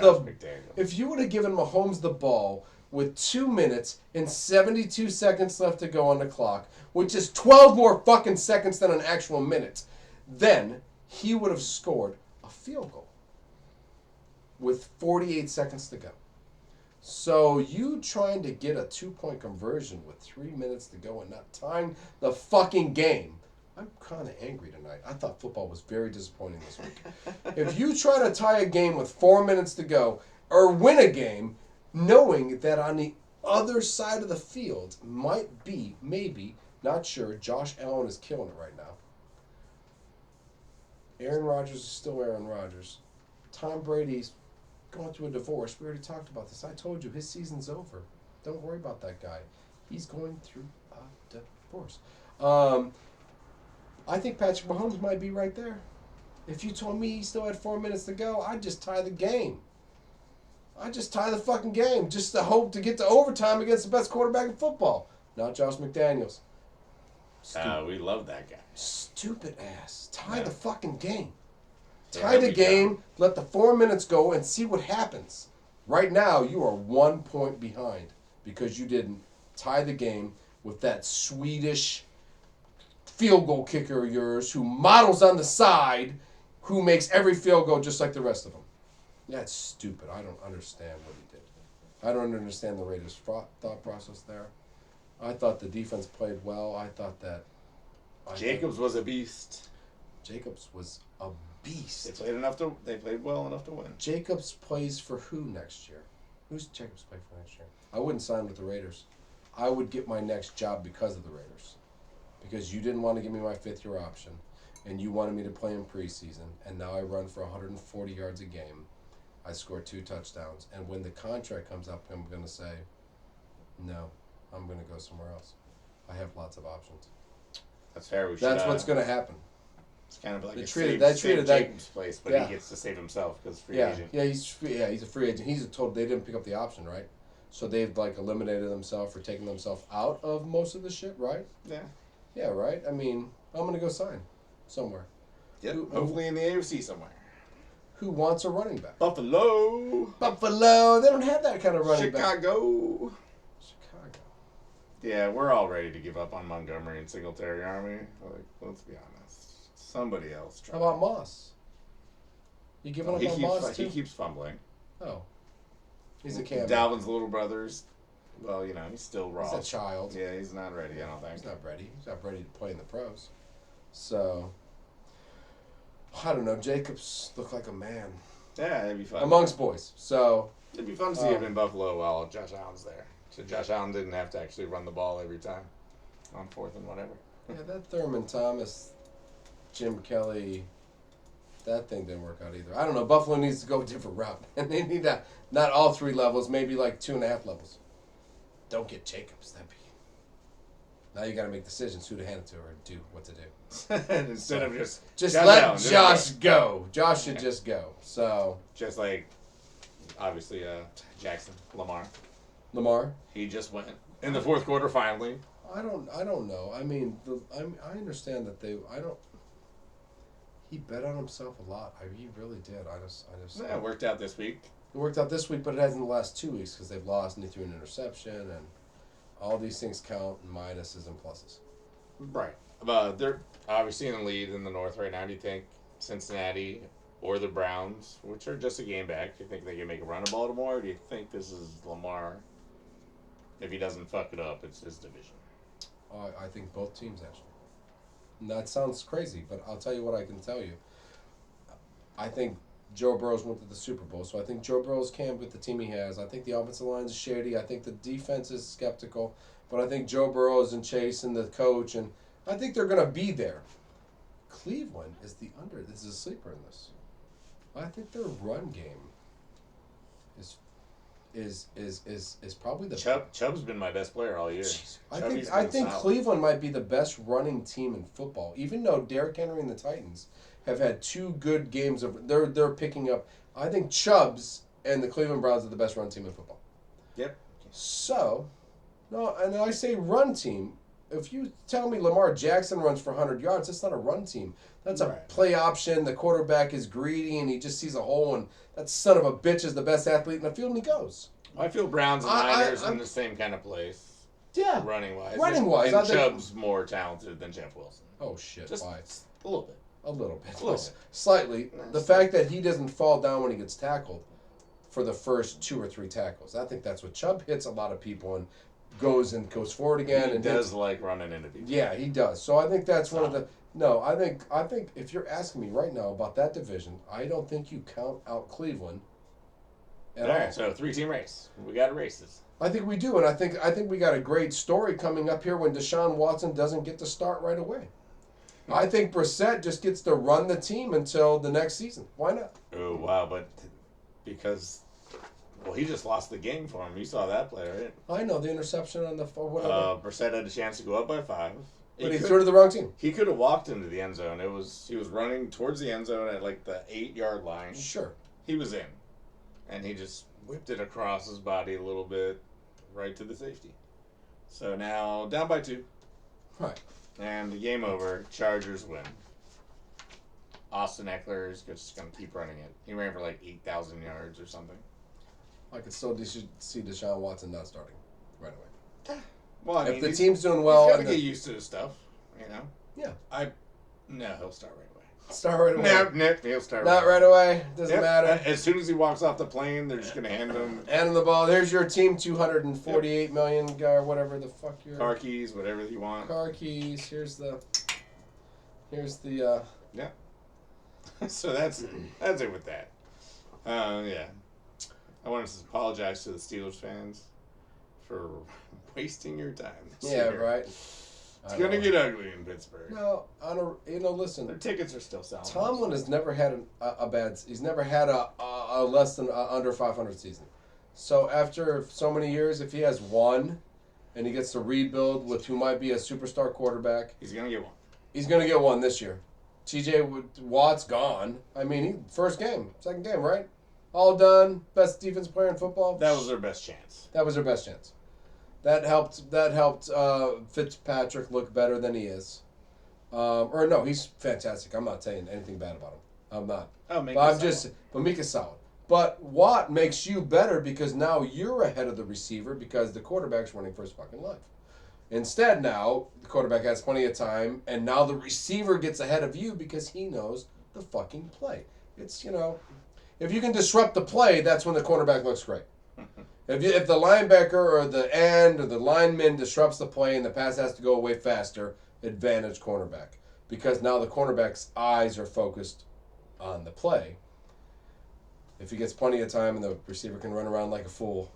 the ball with 2 minutes and 72 seconds left to go on the clock, which is 12 more fucking seconds than an actual minute, then he would have scored a field goal with 48 seconds to go. So you trying to get a 2-point conversion with 3 minutes to go and not tying the fucking game. I'm kind of angry tonight. I thought football was very disappointing this week. If you try to tie a game with 4 minutes to go or win a game, knowing that on the other side of the field might be, maybe, not sure, Josh Allen is killing it right now. Aaron Rodgers is still Aaron Rodgers. Tom Brady's going through a divorce. We already talked about this. I told you, his season's over. Don't worry about that guy. He's going through a divorce. I think Patrick Mahomes might be right there. If you told me he still had 4 minutes to go, I'd just tie the game. I'd just tie the fucking game just to hope to get to overtime against the best quarterback in football. Not Josh McDaniels. We love that guy. Stupid ass. Tie the fucking game. Tie the game, let the 4 minutes go, and see what happens. Right now, you are 1 point behind because you didn't tie the game with that Swedish field goal kicker of yours who models on the side, who makes every field goal just like the rest of them. That's stupid. I don't understand what he did. I don't understand the Raiders' thought process there. I thought the defense played well. I thought that... Jacobs was a beast. Jacobs was a beast. They played well enough to win. Jacobs plays for who next year? Who's Jacobs play for next year? I wouldn't sign with the Raiders. I would get my next job because of the Raiders. because you didn't want to give me my 5th-year option, and you wanted me to play in preseason, and now I run for 140 yards a game. I score 2 touchdowns, and when the contract comes up, I'm going to say, no, I'm going to go somewhere else. I have lots of options. That's fair. That's what's going to happen. It's kind of like treated Jacob's place, but he gets to save himself because free agent. Yeah, he's a free agent. He's told they didn't pick up the option, right? So they've like eliminated themselves or taken themselves out of most of the shit, right? Yeah. Yeah, right. I mean, I'm gonna go sign somewhere. Yep. Hopefully in the AFC somewhere. Who wants a running back? Buffalo. They don't have that kind of running back. Chicago. Yeah, we're all ready to give up on Montgomery and Singletary, aren't we? Like, let's be honest. Somebody else try. How about Moss? You giving up on Moss too? He keeps fumbling. Oh. He's a cameo. Dalvin's little brother's, well, he's still raw. He's a child. Yeah, he's not ready, I don't think. He's not ready. He's not ready to play in the pros. So, I don't know. Jacobs looked like a man. Yeah, it'd be fun. Amongst boys. So, it'd be fun to see him in Buffalo while Josh Allen's there. So Josh Allen didn't have to actually run the ball every time on 4th and whatever. Yeah, that Thurman Thomas, Jim Kelly, that thing didn't work out either. I don't know. Buffalo needs to go a different route. And they need that. Not all 3 levels, maybe like 2.5 levels. Don't get Jacobs. That'd be. Now you got to make decisions who to hand it to or do what to do. Instead of just let Allen, Josh go. Josh should just go. So just like obviously Jackson Lamar. He just went in the 4th quarter finally. I don't know. I mean, I understand that he bet on himself a lot. He really did. I just. Yeah, it worked out this week. It worked out this week, but it hasn't the last 2 weeks because they've lost and he threw an interception, and all these things count in minuses and pluses. Right. They're obviously in the lead in the North right now. Do you think Cincinnati or the Browns, which are just a game back, do you think they can make a run of Baltimore? Or do you think this is Lamar? If he doesn't fuck it up, it's his division. I think both teams, actually. And that sounds crazy, but I'll tell you what I can tell you. I think Joe Burrow's went to the Super Bowl, so I think Joe Burrow's can with the team he has. I think the offensive line is shady. I think the defense is skeptical. But I think Joe Burrow's and Chase and the coach, and I think they're going to be there. Cleveland is the under. This is a sleeper in this. I think their run game is probably the Chubb's been my best player all year. I think Cleveland might be the best running team in football, even though Derrick Henry and the Titans have had 2 good games of they're picking up. I think Chubbs and the Cleveland Browns are the best run team in football. Yep. So, no, and I say run team. If you tell me Lamar Jackson runs for 100 yards, that's not a run team. That's a play option. The quarterback is greedy and he just sees a hole, and that son of a bitch is the best athlete in the field, and he goes. I feel Browns and Niners in the same kind of place. Yeah. Running wise. And Chubb's more talented than Jeff Wilson. Oh, shit. Just why? A little bit. A little bit. Slightly. The fact that he doesn't fall down when he gets tackled for the first 2 or 3 tackles. I think that's what Chubb hits a lot of people and goes forward again. He does like running into people. Yeah, he does. So I think that's one of the. No, I think if you're asking me right now about that division, I don't think you count out Cleveland. All right, so 3-team race. We got races. I think we do, and I think we got a great story coming up here when Deshaun Watson doesn't get to start right away. I think Brissett just gets to run the team until the next season. Why not? Oh, wow, but because, well, he just lost the game for him. You saw that play, right? I know, the interception on the whatever. Brissett had a chance to go up by 5. But he threw to the wrong team. He could have walked into the end zone. He was running towards the end zone at like the 8-yard line. Sure. He was in. And he just whipped it across his body a little bit, right to the safety. So now, down by 2. Right. And the game over. Chargers win. Austin Eckler is just going to keep running it. He ran for like 8,000 yards or something. I could still see Deshaun Watson not starting right away. Well, I mean, if the team's doing well, he's got to get used to the stuff, you know. Yeah. No, he'll start right away. Start right away. No, he'll start. Not right away. Doesn't matter. As soon as he walks off the plane, they're just gonna hand him the ball. There's your team, 248 million guy, or whatever the fuck you're. Car keys, whatever you want. Car keys. Here's the. Yeah. So that's it with that. Yeah. I want to apologize to the Steelers fans for wasting your time. Yeah, right. It's going to get ugly in Pittsburgh. No, listen. Their tickets are still selling. Tomlin has never had a bad. He's never had a less than under 500 season. So after so many years, if he has one, and he gets to rebuild with who might be a superstar quarterback, he's gonna get one. He's gonna get one this year. T.J. Watt's gone. I mean, second game, right? All done. Best defense player in football. That was their best chance. That was their best chance. That helped Fitzpatrick look better than he is. Or no, he's fantastic. I'm not saying anything bad about him. I'm not. Oh, but Mika's solid. But Watt makes you better because now you're ahead of the receiver because the quarterback's running for his fucking life. Instead, now the quarterback has plenty of time, and now the receiver gets ahead of you because he knows the fucking play. It's if you can disrupt the play, that's when the quarterback looks great. If the linebacker or the end or the lineman disrupts the play and the pass has to go away faster, advantage cornerback. Because now the cornerback's eyes are focused on the play. If he gets plenty of time and the receiver can run around like a fool,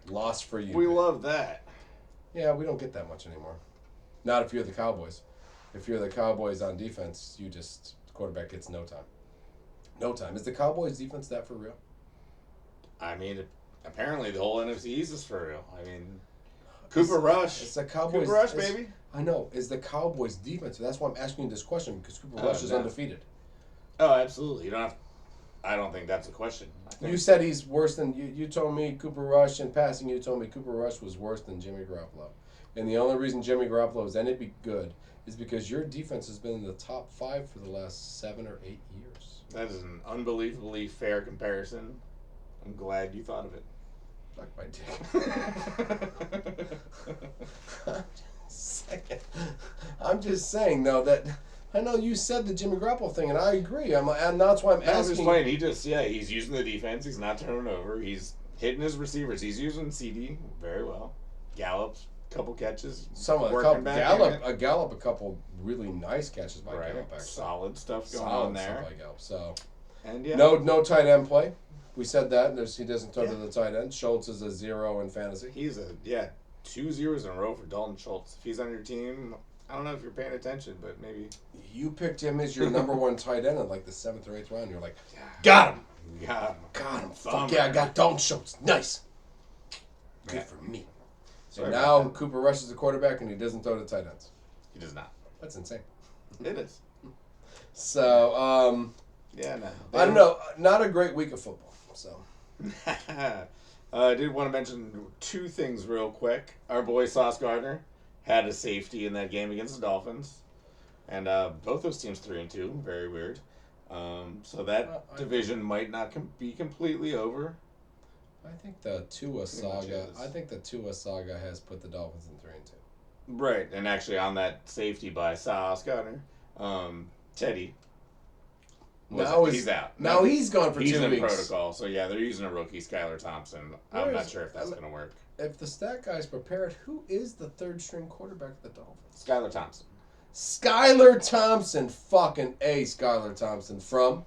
loss for you. We love that. Yeah, we don't get that much anymore. Not if you're the Cowboys. If you're the Cowboys on defense, the quarterback gets no time. No time. Is the Cowboys defense that for real? I mean, apparently the whole NFC East is for real. I mean, Cooper Rush. It's the Cowboys. Cooper Rush, baby. I know. Is the Cowboys defense? That's why I'm asking you this question because Cooper Rush is undefeated. Oh, absolutely. You don't have. I don't think that's a question. You said he's worse than you told me Cooper Rush in passing. You told me Cooper Rush was worse than Jimmy Garoppolo, and the only reason Jimmy Garoppolo is any good is because your defense has been in the top 5 for the last 7 or 8 years. That is an unbelievably fair comparison. I'm glad you thought of it. Suck my dick. I'm just saying though that. I know you said the Jimmy Garoppolo thing, and I agree. And that's why I'm asking. I'm just playing. He's using the defense. He's not turning over. He's hitting his receivers. He's using CD very well. Gallup's couple catches. A couple really nice catches by Gallup. Actually. Solid stuff going on there. Stuff by Gallup. So, and yeah, no tight end play. We said that. He doesn't throw to the tight end. Schultz is a 0 in fantasy. He's 2 zeros in a row for Dalton Schultz. If he's on your team. I don't know if you're paying attention, but maybe. You picked him as your number 1 tight end in like the 7th or 8th round. You're like, got him. Got him. Fuck yeah, I got Dalton Schultz. Nice. Good for me. So now Cooper Rush is the quarterback and he doesn't throw to tight ends. He does not. That's insane. It is. So, I don't know. Not a great week of football. So. I did want to mention 2 things real quick. Our boy Sauce Gardner had a safety in that game against the Dolphins. And both those teams 3-2. Very weird. So that division might not be completely over. I think the Tua saga has put the Dolphins in 3-2. Right. And actually on that safety by Sauce Gardner, Teddy. He's out. Now he's gone for 2 weeks. He's in protocol. So yeah, they're using a rookie, Skylar Thompson. I'm not sure if that's going to work. If the stat guy's prepared, who is the 3rd string quarterback of the Dolphins? Skylar Thompson. Skylar Thompson. Fucking A. Skylar Thompson. From?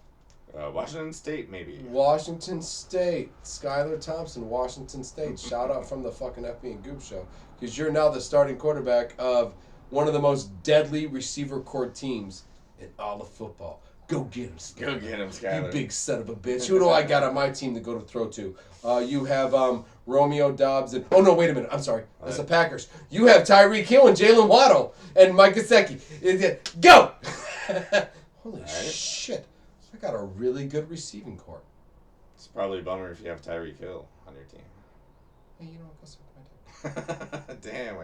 Washington State, maybe. Washington State. Skylar Thompson, Washington State. Shout out from the fucking FB and Goob show. Because you're now the starting quarterback of one of the most deadly receiver core teams in all of football. Go get him, Skylar. Go get him, Skylar. You big son of a bitch. Who do I got on my team to go to throw to? You have Romeo Dobbs and... Oh, no, wait a minute. I'm sorry. That's the Packers. You have Tyreek Hill and Jalen Waddle and Mike Gesicki. Go! Holy shit. I got a really good receiving core. It's probably a bummer if you have Tyreek Hill on your team. Hey, you know what? Go suck my dick. Damn.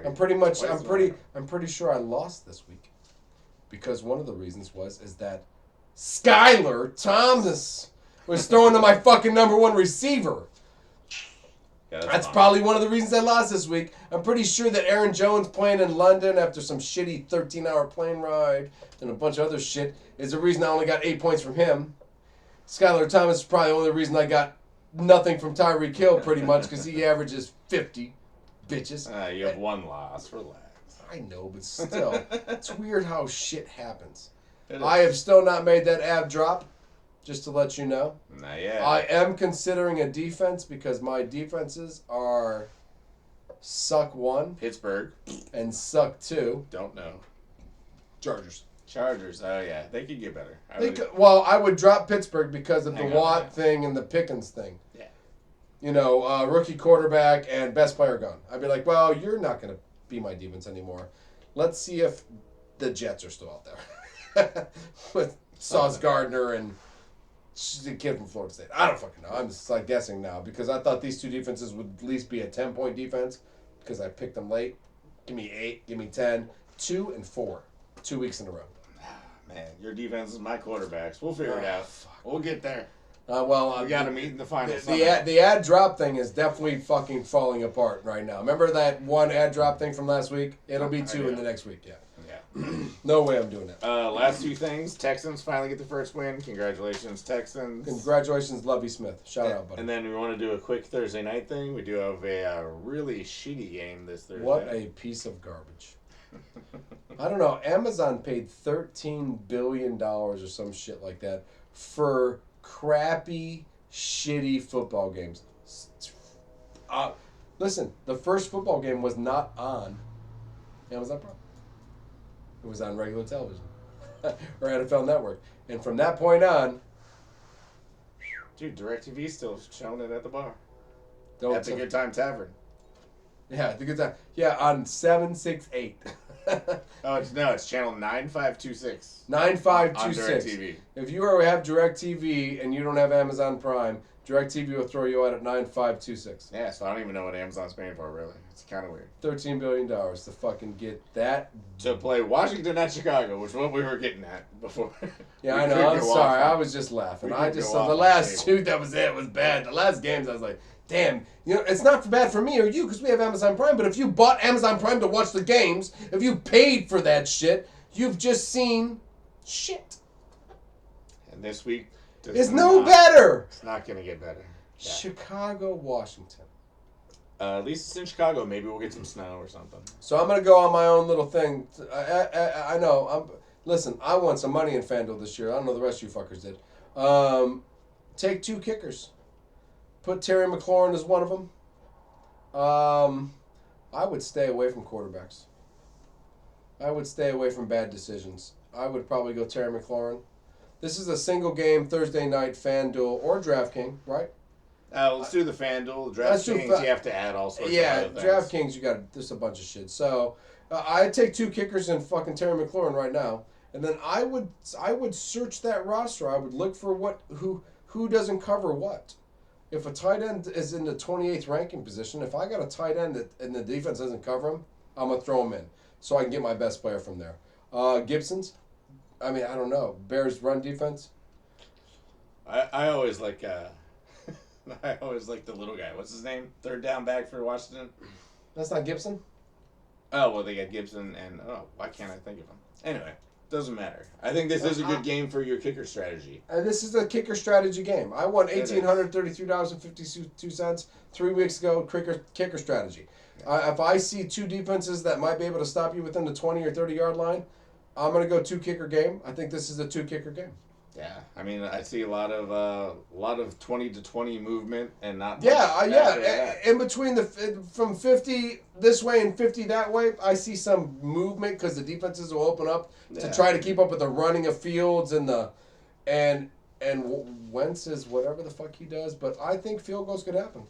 I'm pretty sure I lost this week. Because one of the reasons is that Skylar Thomas was throwing to my fucking number 1 receiver. Yeah, that's probably one of the reasons I lost this week. I'm pretty sure that Aaron Jones playing in London after some shitty 13-hour plane ride and a bunch of other shit is the reason I only got 8 points from him. Skylar Thomas is probably the only reason I got nothing from Tyreek Hill pretty much because he averages 50 bitches. You have 1 loss. Relax. I know, but still, it's weird how shit happens. I have still not made that ab drop, just to let you know. Not yet. I am considering a defense because my defenses are suck 1, Pittsburgh. and suck 2. Don't know. Chargers. Chargers. Oh, yeah. They could get better. Well, I would drop Pittsburgh because of the Hang on, Watt yeah. thing and the Pickens thing. Yeah. You know, rookie quarterback and best player gone. I'd be like, well, you're not going to be my defense anymore. Let's see if the Jets are still out there. With Sauce Gardner and the kid from Florida State. I don't fucking know. I'm just like guessing now because I thought these two defenses would at least be a 10-point defense because I picked them late. Give me 8, give me 10, 2 and 4. 2 weeks in a row. Man, your defense is my quarterbacks. We'll figure it out. Fuck. We'll get there. We We got to meet in the finals. The ad drop thing is definitely fucking falling apart right now. Remember that one ad drop thing from last week? It'll be 2 in the next week, yeah. No way I'm doing that. Last 2 things. Texans finally get the first win. Congratulations, Texans. Congratulations, Lovey Smith. Shout out, buddy. And then we want to do a quick Thursday night thing. We do have a really shitty game this Thursday. What a piece of garbage. I don't know. Amazon paid $13 billion or some shit like that for crappy, shitty football games. Listen, the first football game was not on Amazon Prime. It was on regular television or NFL Network. And from that point on... Dude, DirecTV's still showing it at the bar. At the Good Time Tavern. Yeah, the Good Time. Yeah, on 768. It's channel 9526. 9526. On DirecTV. If you have DirecTV and you don't have Amazon Prime, DirecTV will throw you out at 9526. Yeah, so I don't even know what Amazon's paying for, really. It's kind of weird. $13 billion to fucking get that. To play Washington at Chicago, which is what we were getting at before. Yeah, I know. I'm sorry. I was just laughing. I just saw the last 2, that was it. It was bad. The last games, I was like, damn. You know, it's not bad for me or you because we have Amazon Prime, but if you bought Amazon Prime to watch the games, if you paid for that shit, you've just seen shit. And this week... It's no better. It's not going to get better. Yeah. Chicago, Washington. At least it's in Chicago. Maybe we'll get some snow or something. So I'm going to go on my own little thing. I know. Listen, I won some money in FanDuel this year. I don't know the rest of you fuckers did. Take 2 kickers. Put Terry McLaurin as one of them. I would stay away from quarterbacks. I would stay away from bad decisions. I would probably go Terry McLaurin. This is a single game Thursday night FanDuel or DraftKings, right? Let's do the FanDuel. DraftKings, you have to add all sorts of other things. DraftKings, you got there's a bunch of shit. So I'd take 2 kickers and fucking Terry McLaurin right now, and then I would search that roster. I would look for who doesn't cover what. If a tight end is in the 28th ranking position, if I got a tight end and the defense doesn't cover him, I'm gonna throw him in so I can get my best player from there. Gibson's. I mean, I don't know. Bears run defense. I always like I always like the little guy. What's his name? Third down back for Washington. That's not Gibson. Oh well, they got Gibson and why can't I think of him? Anyway, doesn't matter. I think this is a good game for your kicker strategy. This is a kicker strategy game. I won $1,833.52 3 weeks ago. Kicker strategy. If I see 2 defenses that might be able to stop you within the 20 or 30 yard line, I'm gonna go 2 kicker game. I think this is a 2 kicker game. Yeah, I mean, I see a lot of 20 to 20 movement and not. In between from 50 this way and 50 that way, I see some movement because the defenses will open up to try to keep up with the running of Fields and Wentz is whatever the fuck he does. But I think field goals could happen.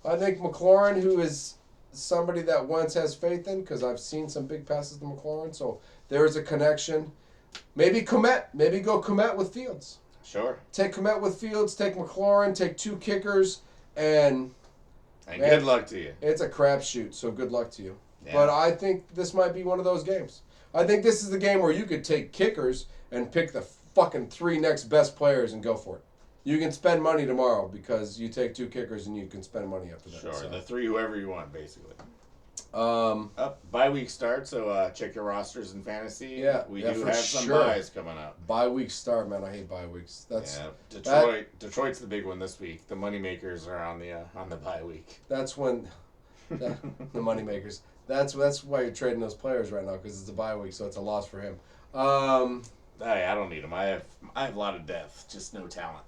I think McLaurin, who is somebody that Wentz has faith in, because I've seen some big passes to McLaurin, so there is a connection. Maybe Komet. Maybe go Komet with Fields. Sure. Take Komet with Fields, take McLaurin, take 2 kickers, and good luck to you. It's a crapshoot, so good luck to you. Yeah. But I think this might be one of those games. I think this is the game where you could take kickers and pick the fucking 3 next best players and go for it. You can spend money tomorrow because you take 2 kickers and you can spend money after that. Sure, so. the 3 whoever you want, basically. Bye week start, so check your rosters in fantasy. Yeah, we do have some sure. buys coming up. Bye week start, man. I hate bye weeks. Detroit's the big one this week. The moneymakers are on the bye week. That's when the moneymakers. That's why you're trading those players right now because it's a bye week, so it's a loss for him. I don't need them. I have a lot of depth, just no talent.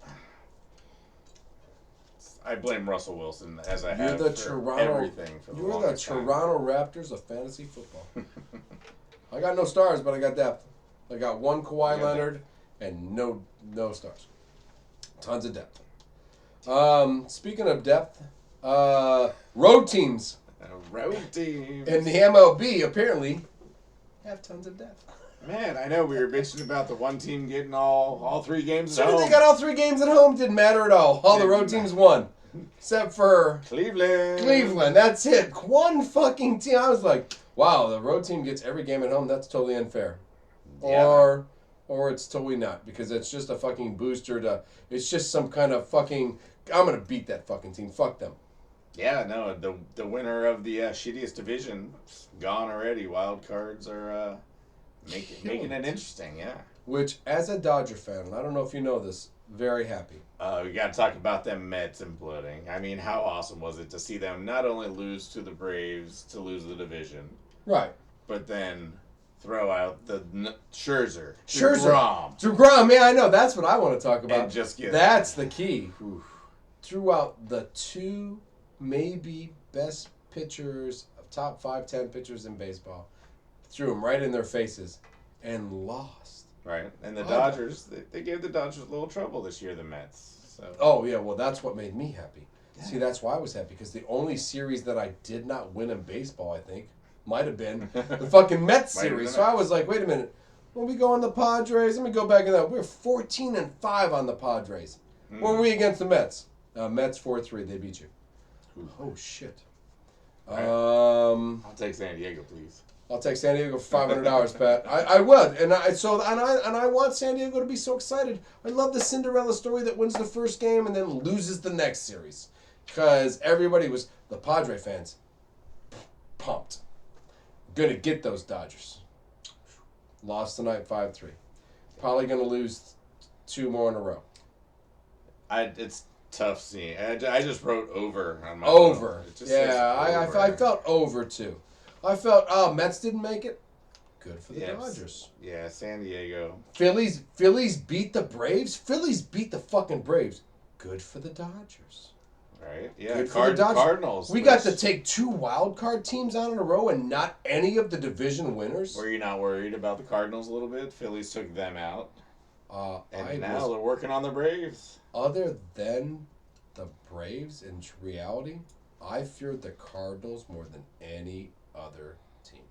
I blame Russell Wilson as I You're have the for Toronto. everything for the You're the longest time. Toronto Raptors of fantasy football. I got no stars, but I got depth. I got one Kawhi Leonard and no stars. Tons of depth. Speaking of depth, road teams Road teams. in the MLB apparently have tons of depth. Man, I know we were bitching about the one team getting all 3 games at Soon as home. they got all 3 games at home, didn't matter at all. All the road teams won. Except for Cleveland. That's it. One fucking team. I was like, wow, the road team gets every game at home. That's totally unfair. Yeah. Or it's totally not, because it's just a fucking booster to. It's just some kind of fucking. I'm gonna beat that fucking team. Fuck them. Yeah, no, the winner of the shittiest division gone already. Wild cards are making it interesting. Yeah. Which, as a Dodger fan, and I don't know if you know this, very happy. We got to talk about them Mets imploding. I mean, how awesome was it to see them not only lose to the Braves to lose the division, Right. but then throw out the Scherzer, DeGrom, yeah, I know. That's what I want to talk about. and just get That's the key. Threw out the 2 maybe best pitchers, top 5, 10 pitchers in baseball. Threw them right in their faces and lost. right. And the Dodgers, they gave the Dodgers a little trouble this year. The Mets. So. Oh, yeah, well, that's what made me happy. Yeah. See, that's why I was happy, because the only series that I did not win in baseball, I think, might have been the fucking Mets series. So I was like, wait a minute. When we go on the Padres, let me go back in that. We're 14-5 on the Padres. When were we against the Mets? Mets 4-3. They beat you. Ooh. Oh, shit. Right. I'll take San Diego, please. I'll take San Diego for $500, Pat. I would, and I want San Diego to be so excited. I love the Cinderella story that wins the first game and then loses the next series, because everybody was, the Padre fans, pumped. Gonna get those Dodgers. Lost tonight 5-3. Probably gonna lose 2 more in a row. It's tough seeing. I just wrote over on my over. Yeah, I felt over too. I felt Mets didn't make it. Good for the Dodgers. Yeah, San Diego. Phillies beat the Braves. Phillies beat the fucking Braves. Good for the Dodgers. Right. Yeah. Good for the Dodgers. Cardinals. We got to take 2 wild card teams on in a row and not any of the division winners. Were you not worried about the Cardinals a little bit? Phillies took them out. And now they're working on the Braves. Other than the Braves, in reality, I feared the Cardinals more than any other team.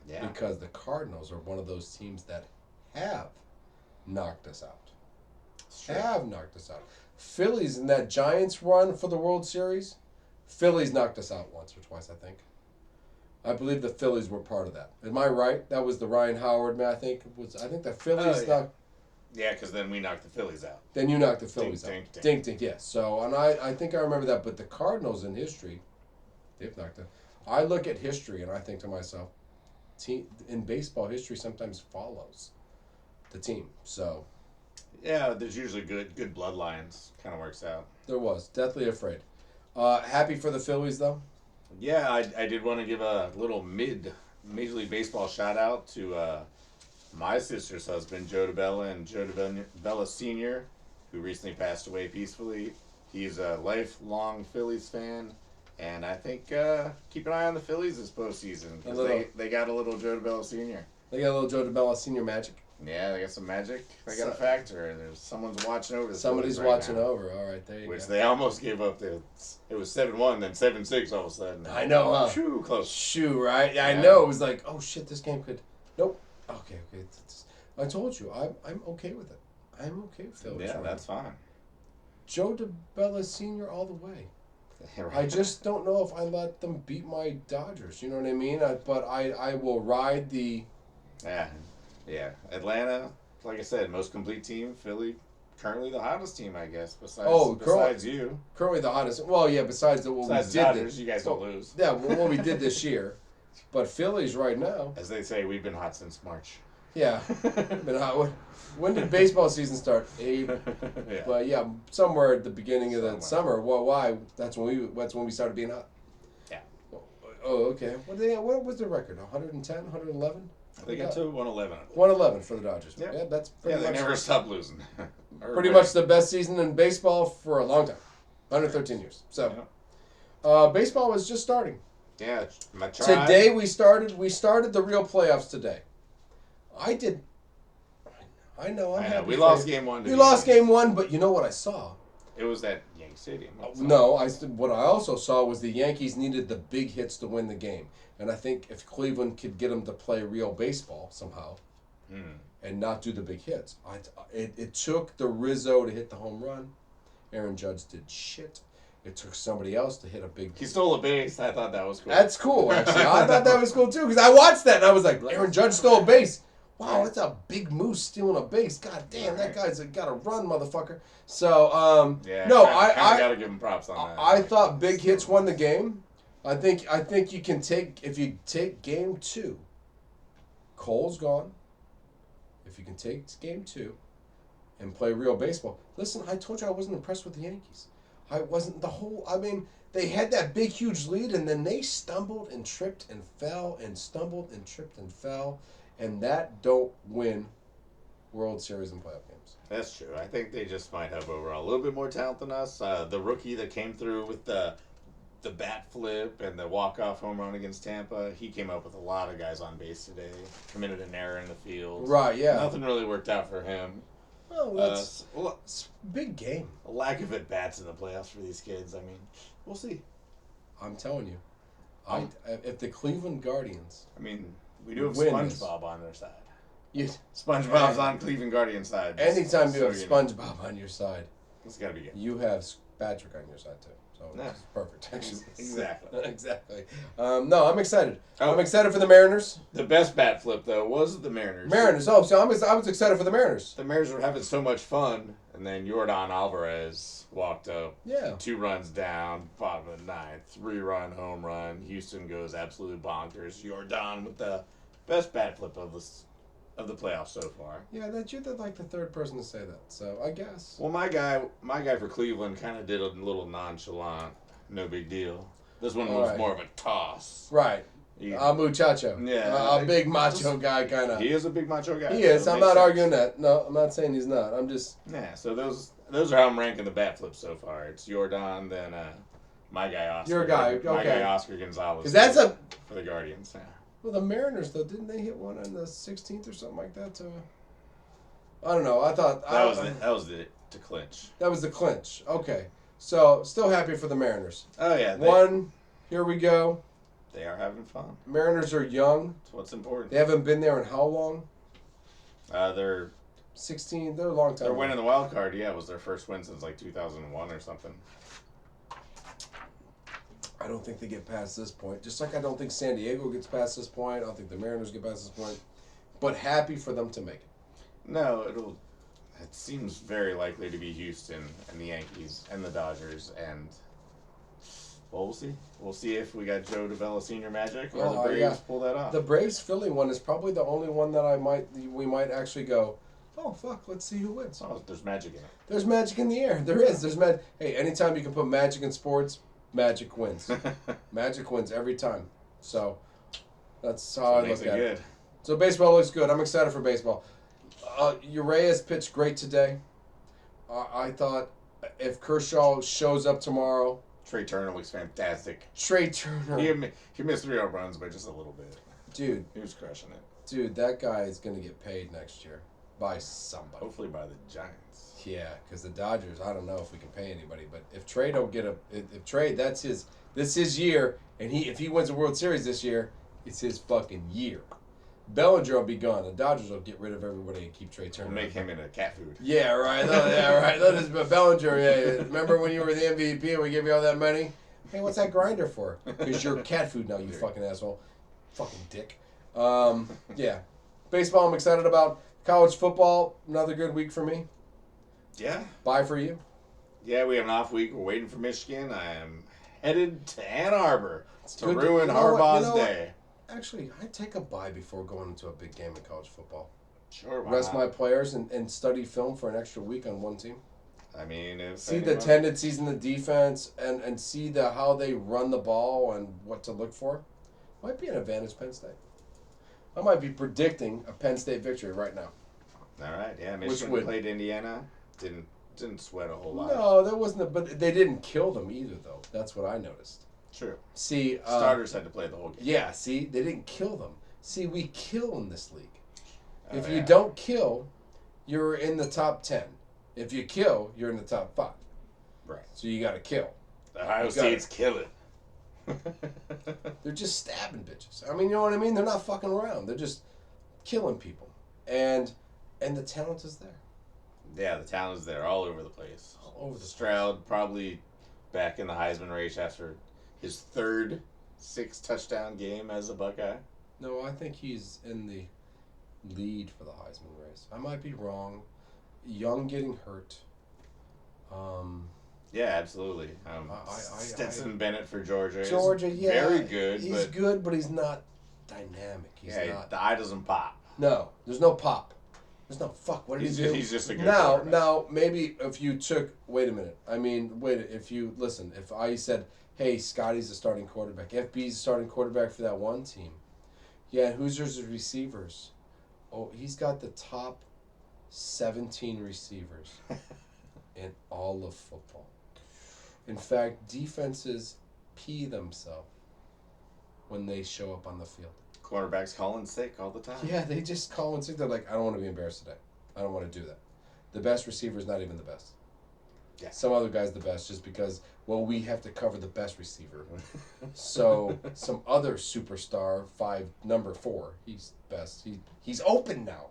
Yeah. Because the Cardinals are one of those teams that have knocked us out. Phillies in that Giants run for the World Series, Phillies knocked us out once or twice, I think. I believe the Phillies were part of that. Am I right? That was the Ryan Howard man, I think the Phillies knocked. Yeah, because then we knocked the Phillies out. Then you knocked the Phillies out. Dink. Yes. So, and I think I remember that. But the Cardinals in history, they've knocked it. I look at history and I think to myself, in baseball, history sometimes follows the team. So. Yeah, there's usually good bloodlines. Kind of works out. There was. Deathly afraid. Happy for the Phillies, though? Yeah, I did want to give a little Major League Baseball shout out to my sister's husband, Joe DeBella, and Joe DeBella Sr., who recently passed away peacefully. He's a lifelong Phillies fan, and I think keep an eye on the Phillies this postseason, because they got a little Joe DeBella Sr. They got a little Joe DeBella Sr. magic. Yeah, they got some magic. They got a factor. There's someone's watching over. Somebody's watching over. All right, there you go. Which they almost gave up. It was 7-1, then 7-6 all of a sudden. I know, huh? Shoo, close. Shoo, right? Yeah. I know. It was like, oh shit, this game could. Nope. Okay. I told you, I'm okay with it. I'm okay with Phillies. Yeah, that's fine. Joe DeBella Sr. all the way. Right. I just don't know if I let them beat my Dodgers. You know what I mean? But I will ride the. Yeah. Atlanta, like I said, most complete team. Philly, currently the hottest team, I guess. Besides you. Currently the hottest. Well, yeah. Besides we did. Dodgers, you guys don't lose. Yeah, what we did this year, but Phillies right now. As they say, we've been hot since March. Yeah, been hot. When did baseball season start? April. Yeah. Well, yeah, somewhere at the beginning of the summer. Well, why? That's when we started being hot. Yeah. Oh, okay. What was the record? 110, 111? They got to 111. 111 for the Dodgers. Yep. Yeah, that's they never stopped losing. Pretty much the best season in baseball for a long time. 113 years. So, Yeah. baseball was just starting. Yeah, my tribe. Today we started the real playoffs today. I did. I know. I'm happy. We for lost you. game one. We lost game one, but you know what I saw? It was at Yankee Stadium. No, what I also saw was the Yankees needed the big hits to win the game, and I think if Cleveland could get them to play real baseball somehow, and not do the big hits, it took the Rizzo to hit the home run. Aaron Judge did shit. It took somebody else to hit a big. He stole a base. I thought that was cool. That's cool, actually. I thought that was cool too because I watched that and I was like, Aaron Judge stole a base. Wow, that's a big moose stealing a base. God damn, that guy's got to run, motherfucker. So, I gotta give him props on that. I thought big hits won the game. I think you can take if you take game 2. Cole's gone. If you can take game 2 and play real baseball. Listen, I told you I wasn't impressed with the Yankees. I wasn't they had that big huge lead and then they stumbled and tripped and fell and stumbled and tripped and fell. And that don't win World Series and playoff games. That's true. I think they just might have overall a little bit more talent than us. The rookie that came through with the bat flip and the walk-off home run against Tampa, he came up with a lot of guys on base today. Committed an error in the field. Right, yeah. Nothing really worked out for him. Well, it's a big game. A lack of at-bats in the playoffs for these kids. I mean, we'll see. I'm telling you. If the Cleveland Guardians... I mean... We do have SpongeBob on their side. Yes. SpongeBob's on Cleveland Guardians' side. Anytime you have SpongeBob on your side, it's got to be good. You have Patrick on your side too. So it's perfect. Exactly. Exactly. No, I'm excited. I'm excited for the Mariners. The best bat flip though was the Mariners. Oh, so I was excited for the Mariners. The Mariners were having so much fun, and then Yordan Alvarez walked up. Yeah. 2 runs down, bottom of the 9th, 3-run home run. Houston goes absolutely bonkers. Yordan with the best bat flip of the playoffs so far. Yeah, you're like the third person to say that. So I guess. Well, my guy for Cleveland kind of did a little nonchalant, no big deal. This one was more of a toss. Right. Muchacho. Yeah. A big macho guy kind of. He is a big macho guy. He is. I'm not arguing that. No, I'm not saying he's not. I'm just. Yeah. So those are how I'm ranking the bat flips so far. It's Yordan, then my guy Oscar. Your guy. Okay. My guy Oscar Gonzalez. Because that's for the Guardians. Yeah. Well, the Mariners, though, didn't they hit one on the 16th or something like that? I don't know. I thought... That was to clinch. That was the clinch. Okay. So, still happy for the Mariners. Oh, yeah. Here we go. They are having fun. Mariners are young. That's what's important. They haven't been there in how long? They're... 16. They're a long time. They're winning the wild card. Yeah, it was their first win since like 2001 or something. I don't think they get past this point. Just like I don't think San Diego gets past this point. I don't think the Mariners get past this point. But happy for them to make it. No, it seems very likely to be Houston and the Yankees and the Dodgers and... Well, we'll see. We'll see if we got Joe DeVella Senior magic or the Braves pull that off. The Braves-Philly one is probably the only one that we might actually go, oh, fuck, let's see who wins. Oh, there's magic in it. There's magic in the air. There is. There's magic. Hey, anytime you can put magic in sports... Magic wins. Magic wins every time. So that's how I look at it. So baseball looks good. I'm excited for baseball. Urias pitched great today. I thought if Kershaw shows up tomorrow... Trey Turner looks fantastic. Trey Turner. He missed 3 home runs by just a little bit. Dude. He was crushing it. Dude, that guy is going to get paid next year by somebody. Hopefully by the Giants. Yeah, because the Dodgers, I don't know if we can pay anybody, but if Trey don't get if Trey, this is his year, and if he wins the World Series this year, it's his fucking year. Bellinger will be gone. The Dodgers will get rid of everybody and keep Trey Turner. We'll make him into cat food. Yeah, right. That is Bellinger. Yeah, remember when you were the MVP and we gave you all that money? Hey, what's that grinder for? Because you're cat food now, you fucking asshole. Fucking dick. Yeah. Baseball I'm excited about. College football, another good week for me. Yeah. Bye for you. Yeah, we have an off week. We're waiting for Michigan. I am headed to Ann Arbor to ruin Harbaugh's day. Actually, I'd take a bye before going into a big game in college football. Sure, why Rest not? my players and study film for an extra week on one team. I mean, see the tendencies in the defense and see how they run the ball and what to look for. Might be an advantage Penn State. I might be predicting a Penn State victory right now. All right, yeah. Michigan played Indiana. Didn't didn't sweat a whole lot. No, there wasn't. But they didn't kill them either, though. That's what I noticed. True. See, starters had to play the whole game. Yeah. See, they didn't kill them. See, we kill in this league. If you yeah. don't kill, you're in the top 10. If you kill, you're in the top 5. Right. So you got to kill. Ohio State's killing. They're just stabbing bitches. I mean, you know what I mean? They're not fucking around. They're just killing people. And the talent is there. Yeah, the talent is there all over the place. All over the Stroud probably back in the Heisman race after his third 6-touchdown game as a Buckeye. No, I think he's in the lead for the Heisman race. I might be wrong. Young getting hurt. Yeah, absolutely. Stetson Bennett for Georgia. Georgia, yeah. Very good. He's good, but he's not dynamic. He's not. The eye doesn't pop. No, there's no pop. There's no fuck. What did he do? He's just a good quarterback. Now, maybe if you took... Wait a minute. I mean, if you... Listen, if I said, hey, Scotty's the starting quarterback. FB's the starting quarterback for that one team. Yeah, who's his receivers? Oh, he's got the top 17 receivers in all of football. In fact, defenses pee themselves when they show up on the field. Quarterbacks calling sick all the time. Yeah, they just call and sick. They're like, I don't want to be embarrassed today. I don't want to do that. The best receiver is not even the best. Yeah. Some other guy's the best just because, well, we have to cover the best receiver. So some other superstar, number 4, he's best. He's open now.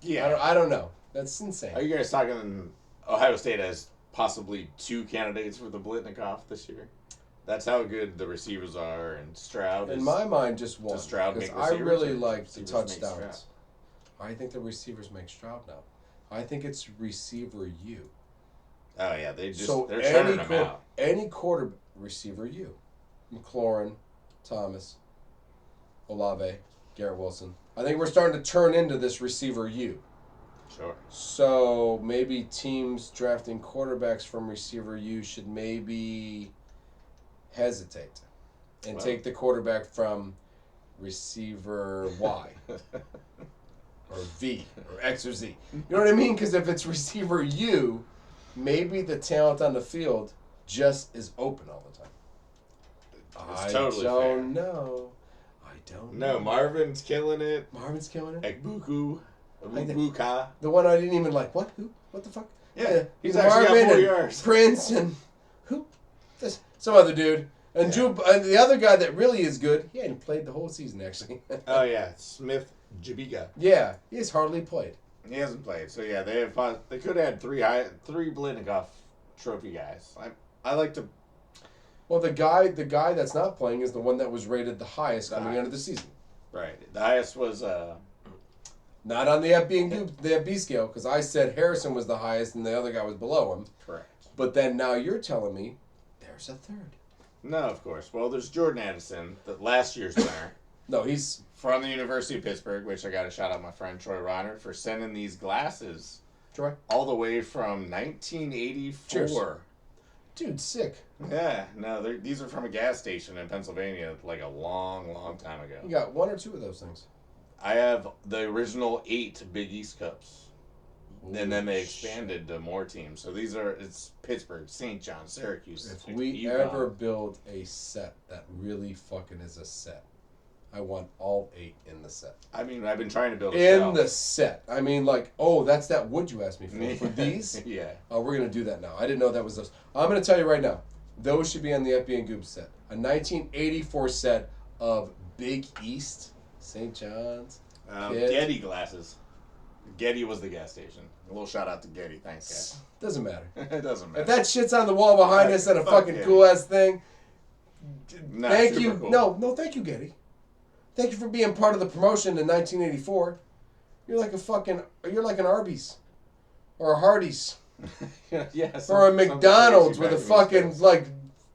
Yeah. I don't know. That's insane. Are you guys talking Ohio State has possibly 2 candidates for the Blitnikoff this year? That's how good the receivers are, and Stroud. In my mind, just one. Does Stroud make because I really receivers, like the receivers make touchdowns. I think the receivers make Stroud now. I think it's receiver you. Oh yeah, they're any turning them out. Any quarter receiver you, McLaurin, Thomas, Olave, Garrett Wilson. I think we're starting to turn into this receiver you. Sure. So maybe teams drafting quarterbacks from receiver you should maybe hesitate and take the quarterback from receiver Y or V or X or Z. You know what I mean? Because if it's receiver U, maybe the talent on the field just is open all the time. It's totally fair. I don't know. No, Marvin's killing it. Marvin's killing it. Ekbuku. Abubuka. The one I didn't even like. What? Who? What the fuck? Yeah, he's actually got 4 yards. Prince and who? Some other dude. And Drew, and the other guy that really is good, he hadn't played the whole season, actually. Oh, yeah. Smith Jabiga. Yeah, he's hardly played. He hasn't played. So, yeah, they could have had three Blitnikoff trophy guys. I like to... Well, the guy that's not playing is the one that was rated the highest coming into the season. Right. The highest was... Not on the FB scale, because I said Harrison was the highest and the other guy was below him. Correct. But then now you're telling me there's a third. No, of course. Well, there's Jordan Addison, the last year's winner. No, he's... From the University of Pittsburgh, which I got to shout out my friend Troy Reiner for sending these glasses. Troy? All the way from 1984. Cheers. Dude, sick. Yeah, no, these are from a gas station in Pennsylvania like a long, long time ago. You got 1 or 2 of those things. I have the original 8 Big East Cups. Ooh, and then they expanded to more teams. So it's Pittsburgh, St. John, Syracuse. If we ever build a set that really fucking is a set, I want all 8 in the set. I mean, I've been trying to build a shelf. In the set. I mean, like, oh, that's that wood you asked me for. For these? Yeah. Oh, we're going to do that now. I didn't know that was those. I'm going to tell you right now. Those should be on the FB and Goob set. A 1984 set of Big East, St. John's. Getty glasses. Getty was the gas station. A little shout out to Getty. Thanks, guys. Doesn't matter. It doesn't matter. If that shit's on the wall behind us and a fucking cool ass thing, thank you. Cool. No, thank you, Getty. Thank you for being part of the promotion in 1984. You're like an Arby's or a Hardee's. Yeah, or a McDonald's with a fucking like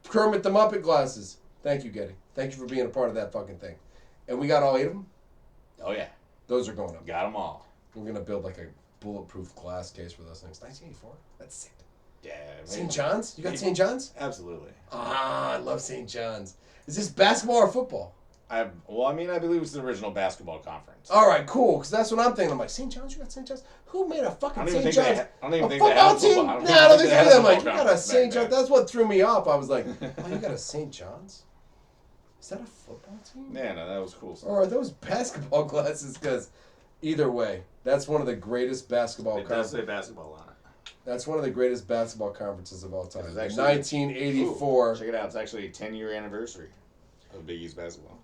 Kermit the Muppet glasses. Thank you, Getty. Thank you for being a part of that fucking thing. And we got all 8 of them? Oh, yeah. Those are going up. Got them all. We're going to build like a bulletproof glass case for those things. 1984? That's sick. Yeah. St. John's? You got St. John's? Absolutely. Ah, I love St. John's. Is this basketball or football? I believe it's the original basketball conference. All right, cool. Because that's what I'm thinking. I'm like, St. John's? You got St. John's? Who made a fucking St. John's? I don't even A think they had football a team? football. Nah, I don't think they had that. I'm like, you got a conference St. back John's? then. That's what threw me off. I was like, oh, you got a St. John's? Is that a football team? Yeah, no, that was cool stuff. Or are those basketball glasses? Because either way, that's one of the greatest basketball It does say basketball on it. That's one of the greatest basketball conferences of all time. Actually, 1984. Check it out. It's actually a 10-year anniversary of Big East basketball.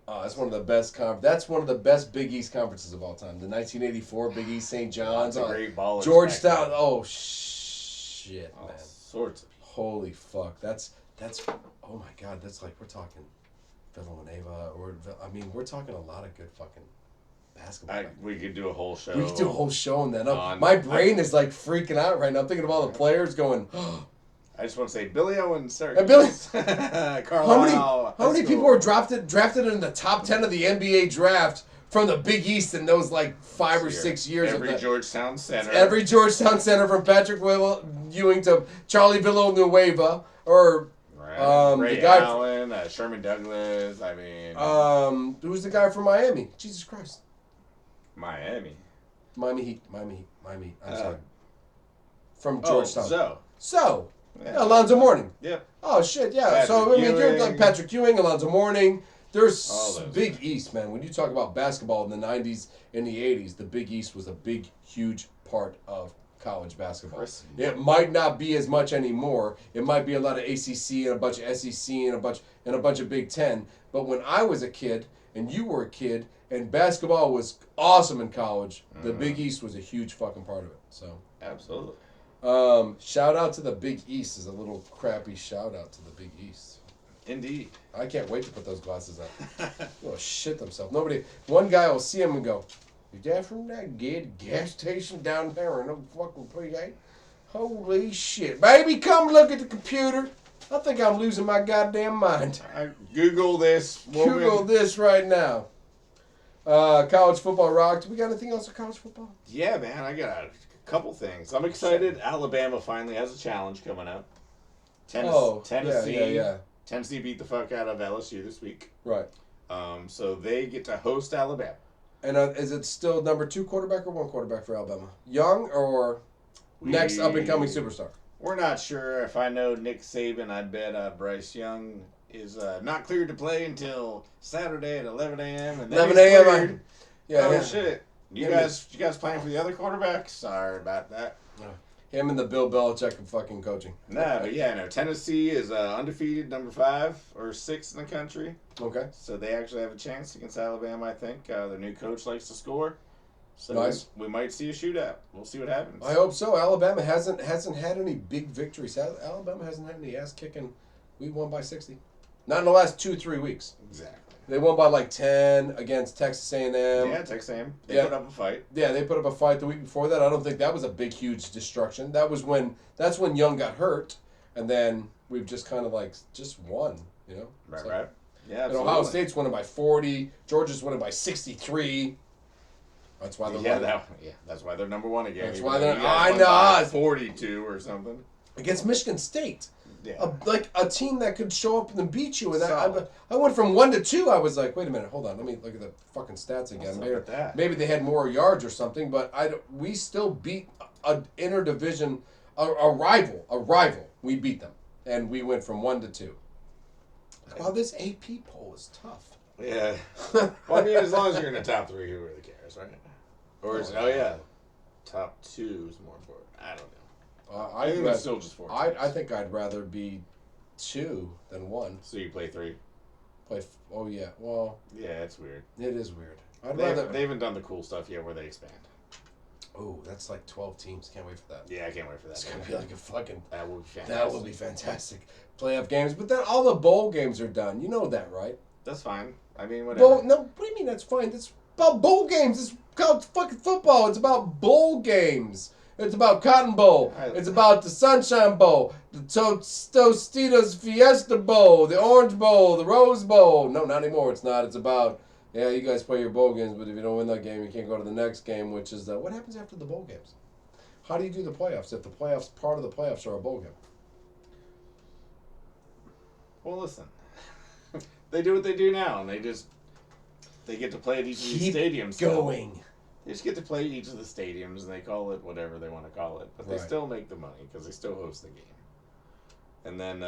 Oh, that's one of the best That's one of the best Big East conferences of all time. The 1984 Big East St. John's. Lots of great ballers. Georgetown. Oh shit, All man. sorts of people. Holy fuck. That's. Oh my god. That's like we're talking Villanova, or we're talking a lot of good fucking basketball. We could do a whole show. We could do a whole show on that. My brain is like freaking out right now. I'm thinking of all the players going. I just want to say Billy Owen, Syracuse. And Billy, Carlisle. how many people were drafted in the top 10 of the NBA draft from the Big East in those like 5 or 6 years? Every Georgetown center. Every Georgetown center, from Patrick Ewing to Charlie Villanueva, or Ray the guy Allen, Sherman Douglas. who's the guy from Miami? Jesus Christ. Miami Heat. I'm sorry. From Georgetown. So. Yeah, Alonzo Mourning. Yeah. Oh shit, yeah. Patrick So you're Ewing. like Patrick Ewing, Alonzo Mourning. There's Big East, man. When you talk about basketball in the 90s and the 80s, the Big East was a big, huge part of college basketball. It might not be as much anymore. It might be a lot of ACC and a bunch of SEC and a bunch of Big Ten. But when I was a kid and you were a kid and basketball was awesome in college, the Big East was a huge fucking part of it. So absolutely. Shout out to the Big East is a little crappy shout out to the Big East. Indeed. I can't wait to put those glasses on. They'll shit themselves. One guy will see him and go, "Is that from that good gas station down there in the fucking PA? Holy shit. Baby, come look at the computer. I think I'm losing my goddamn mind." Google this. Google this right now. College football rocked. We got anything else on college football? Yeah, man. I got a couple things. I'm excited. Alabama finally has a challenge coming up. Tennessee. Yeah. Tennessee beat the fuck out of LSU this week. Right. So they get to host Alabama. And is it still number 2 quarterback or 1 quarterback for Alabama? Young or next up-and-coming superstar? We're not sure. If I know Nick Saban, I'd bet Bryce Young is not cleared to play until Saturday at 11 a.m. And 11 a.m. Yeah. Shit. You guys playing for the other quarterbacks? Sorry about that. Him and the Bill Belichick and fucking coaching. No. Tennessee is undefeated, number 5 or 6 in the country. Okay. So they actually have a chance against Alabama, I think. Their new coach likes to score. So nice. We might see a shootout. We'll see what happens. I hope so. Alabama hasn't had any big victories. Alabama hasn't had any ass kicking. We won by 60. Not in the last 2-3 weeks. Exactly. They won by like 10 against Texas A&M. Yeah, Texas A&M. They put up a fight. Yeah, they put up a fight the week before that. I don't think that was a big, huge destruction. That's when Young got hurt, and then we've just kind of like just won, you know. Right. Yeah, and Ohio State's winning by 40. Georgia's winning by 63. That's why they're that's why they're number 1 again. That's why they're. I know. 42 or something Against Michigan State. Yeah. Like a team that could show up and beat you. And I went from 1 to 2. I was like, wait a minute, hold on. Let me look at the fucking stats again. Maybe they had more yards or something, but we still beat an interdivision, a rival. We beat them. And we went from 1 to 2. Wow, this AP poll is tough. Yeah. Well, as long as you're in the top 3, who really cares, right? Or top 2 is more important. I don't know. I think it's still just 4. I think I'd rather be 2 than 1. So you play 3? Oh yeah. Well. Yeah, it's weird. It is weird. They haven't done the cool stuff yet where they expand. Oh, that's like 12 teams. Can't wait for that. Yeah, I can't wait for that. It's gonna be like a fucking. That will be fantastic. That will be fantastic. Playoff games, but then all the bowl games are done. You know that, right? That's fine. Whatever. No, what do you mean that's fine? It's about bowl games. It's called fucking football. It's about bowl games. It's about Cotton Bowl. It's about the Sunshine Bowl, the Tostitos Fiesta Bowl, the Orange Bowl, the Rose Bowl. No, not anymore. It's not. It's about, you guys play your bowl games, but if you don't win that game, you can't go to the next game, which is what happens after the bowl games? How do you do the playoffs if part of the playoffs are a bowl game? Well, listen. they do what they do now, and they get to play at each of these stadiums. Going. They just get to play at each of the stadiums, and they call it whatever they want to call it, but they still make the money because they still host the game. And then,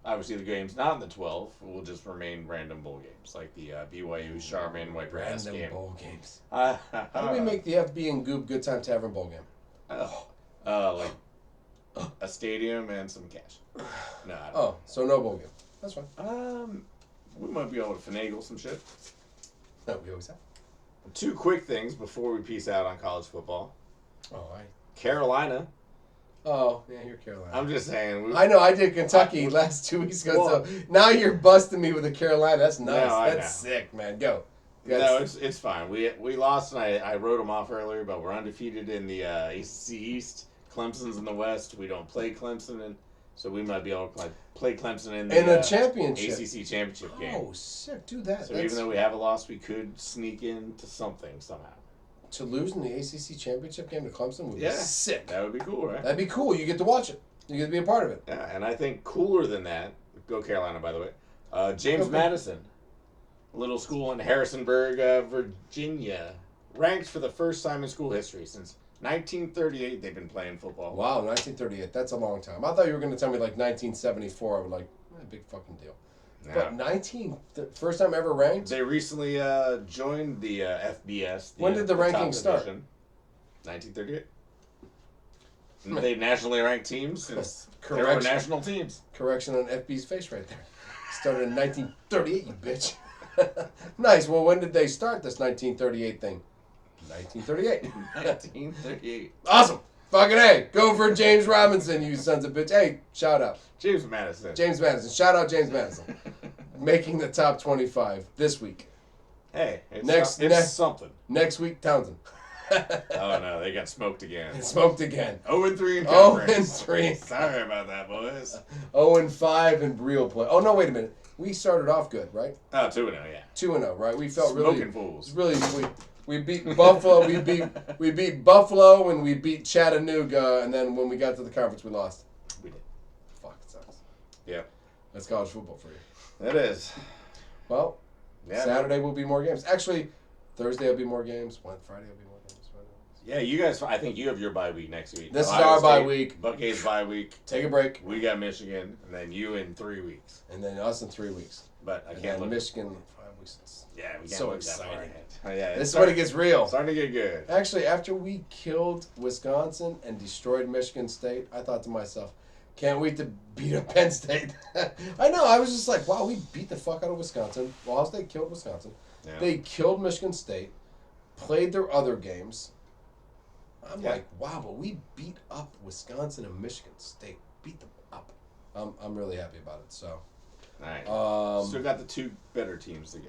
obviously the games not in the 12 will just remain random bowl games, like the BYU Charmin White Brass game. Random bowl games. How do we make the FB and Goob Good Time Tavern bowl game? Like a stadium and some cash. No. So no bowl game. That's fine. We might be able to finagle some shit. No, we always have. 2 quick things before we peace out on college football. Carolina. Oh, yeah, you're Carolina. I'm just saying. I know, I did Kentucky last 2 weeks ago, so now you're busting me with a Carolina. That's nice. No, That's sick, man. Go. No, it's fine. We lost, and I wrote them off earlier, but we're undefeated in the ACC East. Clemson's in the West. We don't play Clemson, so we might be able to play Clemson in the championship. ACC championship game. Oh, sick. Do that. So even though we have a loss, we could sneak into something somehow. To lose in the ACC championship game to Clemson would be sick. That would be cool, right? That'd be cool. You get to watch it. You get to be a part of it. Yeah, and I think cooler than that, go Carolina, by the way, James Madison, little school in Harrisonburg, Virginia, ranked for the first time in school history since 1938 they've been playing football. Wow, 1938. That's a long time. I thought you were going to tell me like 1974. I was like, big fucking deal. But first time ever ranked? They recently joined the FBS. When did the ranking start? 1938. They've nationally ranked teams since there were national teams. Correction on FB's face right there. Started in 1938, you bitch. Nice. Well, when did they start this 1938 thing? 1938. 1938. Awesome. Fucking A. Go for James Robinson, you sons of bitch. Hey, shout out. James Madison. James Madison. Shout out James Madison. Making the top 25 this week. Hey, it's something. Next week, Townsend. Oh, no. They got smoked again. Smoked again. 0-3 in conference. 0-3. Sorry about that, boys. 0-5 in real play. Oh, no, wait a minute. We started off good, right? Oh, 2-0, yeah. 2-0, right? We felt Smoking fools. Really, we beat Buffalo. we beat Buffalo and we beat Chattanooga, and then when we got to the conference, we lost. We did. Fuck, it sucks. Yeah. That's college football for you. It is. Well, Saturday will be more games. Actually, Thursday will be more games. Friday will be more games. Yeah, you guys. I think you have your bye week next week. This is our bye week. Buckeyes bye week. Take a break. We got Michigan, and then you in 3 weeks. And then us in 3 weeks. But I can't look. Michigan 5 weeks. Yeah, we can't so look exciting. that far ahead. Oh, yeah, this is when it gets real. Starting to get good. Actually, after we killed Wisconsin and destroyed Michigan State, I thought to myself, can't wait to beat up Penn State. I know. I was just like, wow, we beat the fuck out of Wisconsin. Ohio State killed Wisconsin. Yeah. They killed Michigan State, played their other games. I'm like, wow, but we beat up Wisconsin and Michigan State. Beat them up. I'm really happy about it. So, all right. Still got the 2 better teams to go.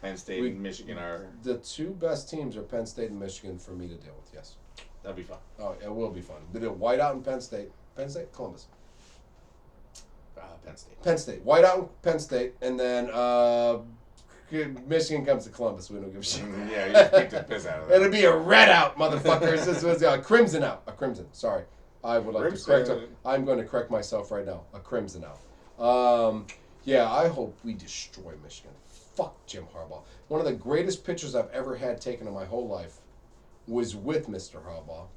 Penn State and Michigan are... The 2 best teams are Penn State and Michigan for me to deal with, yes. That'd be fun. Oh, it will be fun. We did whiteout in Penn State. Penn State? Columbus. Penn State. Penn State. Whiteout in Penn State, and then Michigan comes to Columbus. We don't give a shit. Yeah, you just kicked the piss out of that. It'll be a red out, motherfuckers. This was a crimson out. A crimson. Sorry. I would like to correct. I'm going to correct myself right now. A crimson out. Yeah, I hope we destroy Michigan. Fuck Jim Harbaugh. One of the greatest pictures I've ever had taken in my whole life was with Mr. Harbaugh.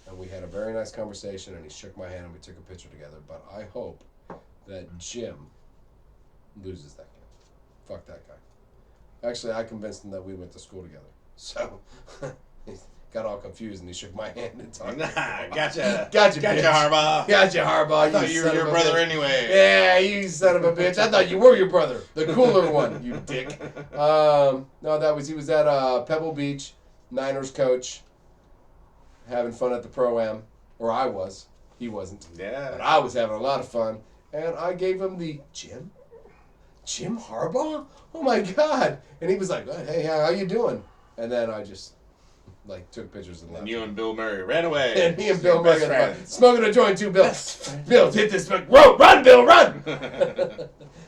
And we had a very nice conversation, and he shook my hand, and we took a picture together. But I hope that Jim loses that game. Fuck that guy. Actually, I convinced him that we went to school together. So, he got all confused, and he shook my hand and talked. Gotcha. Gotcha, Harbaugh. Gotcha, Harbaugh. I thought you were your brother anyway. Yeah, you son of a bitch. I thought you were your brother. The cooler one, you dick. No, he was at Pebble Beach, Niners coach, having fun at the Pro-Am. Or I was. He wasn't. Yeah. But I was having a lot of fun. And I gave him the, Jim Harbaugh? Oh my God. And he was like, hey, how you doing? And then I just, took pictures and left. And you and Bill Murray ran away. And me and Bill Murray smoking a joint too, Bill. Bill, hit this. Run, Bill, run!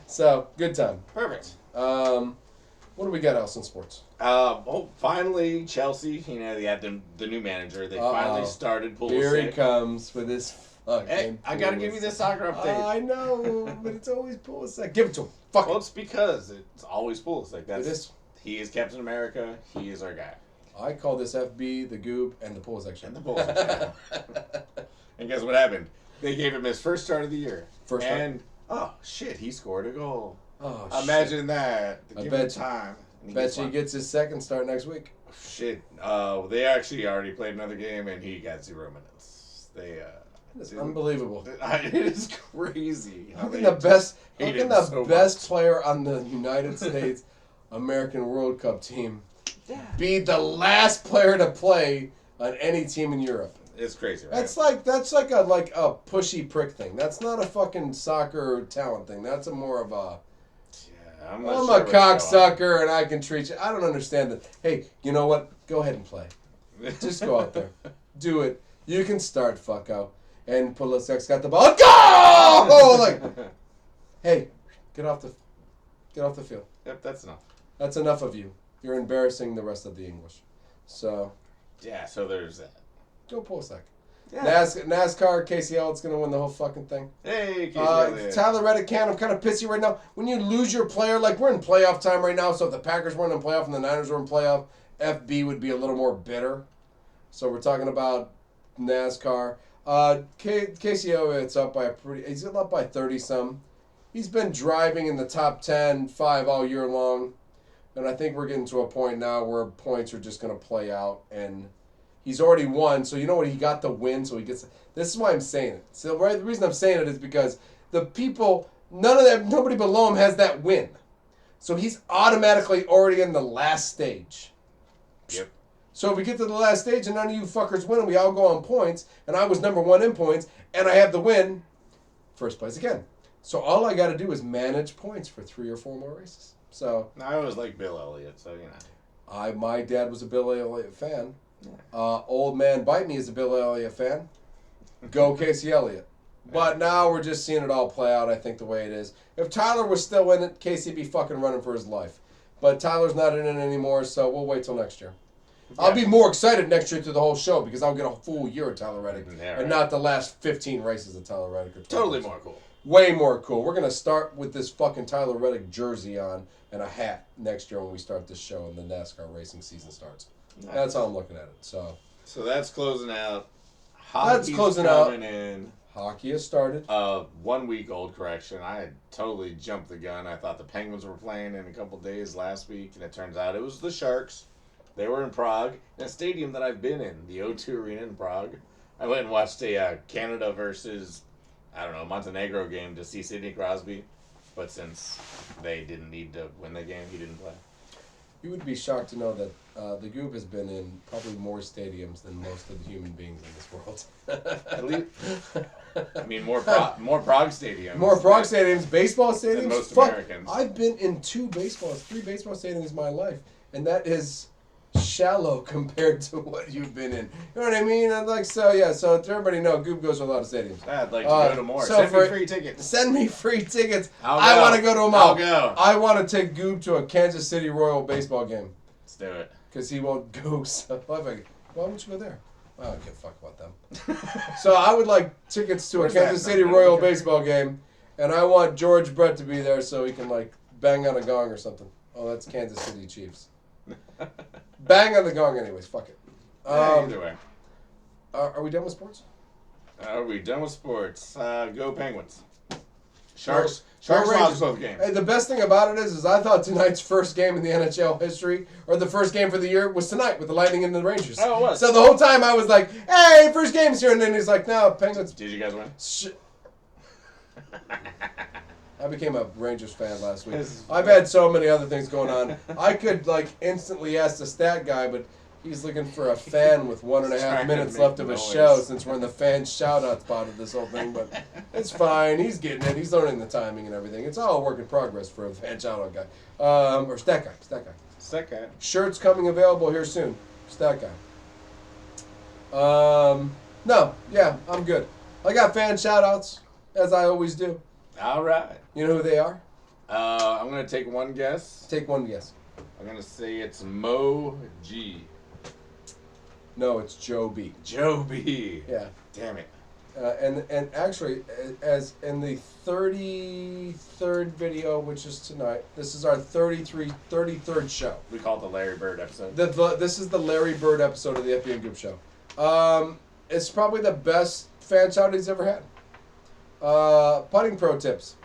So, good time. Perfect. What do we got else in sports? Finally, Chelsea, they have the new manager. They finally started Pulisic. Here he comes with his Hey, I gotta give you this soccer update. I know, but it's always Pulisic. Give it to him. Fuck Well, it. it's because it's always Pulisic. That's It is. He is Captain America. He is our guy. I call this FB, the Goob, and the Pulisic show. And the Pulisic channel. And guess what happened? They gave him his first start of the year. Oh shit, he scored a goal. Oh, imagine that. I Give bet him time. Bet you he gets his second start next week. Shit. They actually already played another game and he got 0 minutes. It's unbelievable. It is crazy. How can the best player on the United States American World Cup team be the last player to play on any team in Europe? It's crazy, right? That's like a pushy prick thing. That's not a fucking soccer talent thing. That's more of a I'm a cocksucker and I can treat you. I don't understand that. Hey, you know what? Go ahead and play. Just go out there. Do it. You can start, fucko. And Pulisic's got the ball. Go! Oh, like, hey, get off the field. Yep, that's enough. That's enough of you. You're embarrassing the English. So. Yeah, so there's that. Go Pulisic. Yeah. NASCAR, Casey Elliott's going to win the whole fucking thing. Hey, Casey Elliott. Tyler Reddick can't. I'm kind of pissy right now. When you lose your player, like we're in playoff time right now, so if the Packers weren't in playoff and the Niners were in playoff, FB would be a little more bitter. So we're talking about NASCAR. Casey Elliott's he's up by 30-some. He's been driving in the top 10, 5 all year long. And I think we're getting to a point now where points are just going to play out and he's already won, so you know what? He got the win, so he gets. This is why I'm saying it. So the reason I'm saying it is because the people, nobody below him has that win, so he's automatically already in the last stage. Yep. So if we get to the last stage and none of you fuckers win, and we all go on points, and I was number 1 in points, and I have the win, first place again. So all I got to do is manage points for 3 or 4 more races. So I always like Bill Elliott, so you know. My dad was a Bill Elliott fan. Old Man Bite Me is a Bill Elliott fan. Go Casey Elliott. But now we're just seeing it all play out, I think, the way it is. If Tyler was still in it, Casey'd be fucking running for his life. But Tyler's not in it anymore, so we'll wait till next year. Yeah. I'll be more excited next year through the whole show because I'll get a full year of Tyler Reddick and not the last 15 races of Tyler Reddick. Totally more cool. Way more cool. We're going to start with this fucking Tyler Reddick jersey on and a hat next year when we start this show and the NASCAR racing season starts. Nice. That's how I'm looking at it. So that's closing out. Hockey's coming in. Hockey has started. 1 week old correction. I had totally jumped the gun. I thought the Penguins were playing in a couple days last week, and it turns out it was the Sharks. They were in Prague, in a stadium that I've been in, the O2 Arena in Prague. I went and watched a Canada versus, Montenegro game to see Sidney Crosby. But since they didn't need to win the game, he didn't play. You would be shocked to know that the Goob has been in probably more stadiums than most of the human beings in this world. At least, more Prague stadiums. More Prague stadiums, baseball stadiums. Than most Americans. I've been in 3 baseball stadiums in my life, and that is shallow compared to what you've been in. You know what I mean? So to everybody know, Goob goes to a lot of stadiums. I'd like to go to more. Send me free tickets. Send me free tickets. I want to go to them all. I'll go. I want to take Goob to a Kansas City Royal baseball game. Let's do it. Because he won't go. So why would you go there? I don't give a fuck about them. So I would like tickets to a Kansas City Royal baseball game, and I want George Brett to be there so he can bang on a gong or something. Oh, that's Kansas City Chiefs. Bang on the gong anyways. Fuck it. Either way. Are we done with sports? Are we done with sports? Go Penguins. Sharks lost both games. Hey, the best thing about it is I thought tonight's first game in the NHL history, or the first game for the year, was tonight with the Lightning and the Rangers. Oh, it was. So the whole time I was like, hey, first game's here. And then he's like, no, Penguins. Did you guys win? I became a Rangers fan last week. I've had so many other things going on. I could instantly ask the stat guy, but he's looking for a fan with 1.5 minutes left of a show since we're in the fan shout-out spot of this whole thing. But it's fine. He's getting it. He's learning the timing and everything. It's all a work in progress for a fan shout-out guy. Or stat guy. Stat guy. Shirts coming available here soon. Stat guy. No. Yeah, I'm good. I got fan shout-outs, as I always do. All right. You know who they are? I'm going to take one guess. Take one guess. I'm going to say it's Mo G. No, it's Joe B. Joe B. Yeah. Damn it. And actually, as in the 33rd video, which is tonight, this is our 33rd show. We call it the Larry Bird episode. This is the Larry Bird episode of the FB and Goob Show. It's probably the best fan shout he's ever had. Putting pro tips.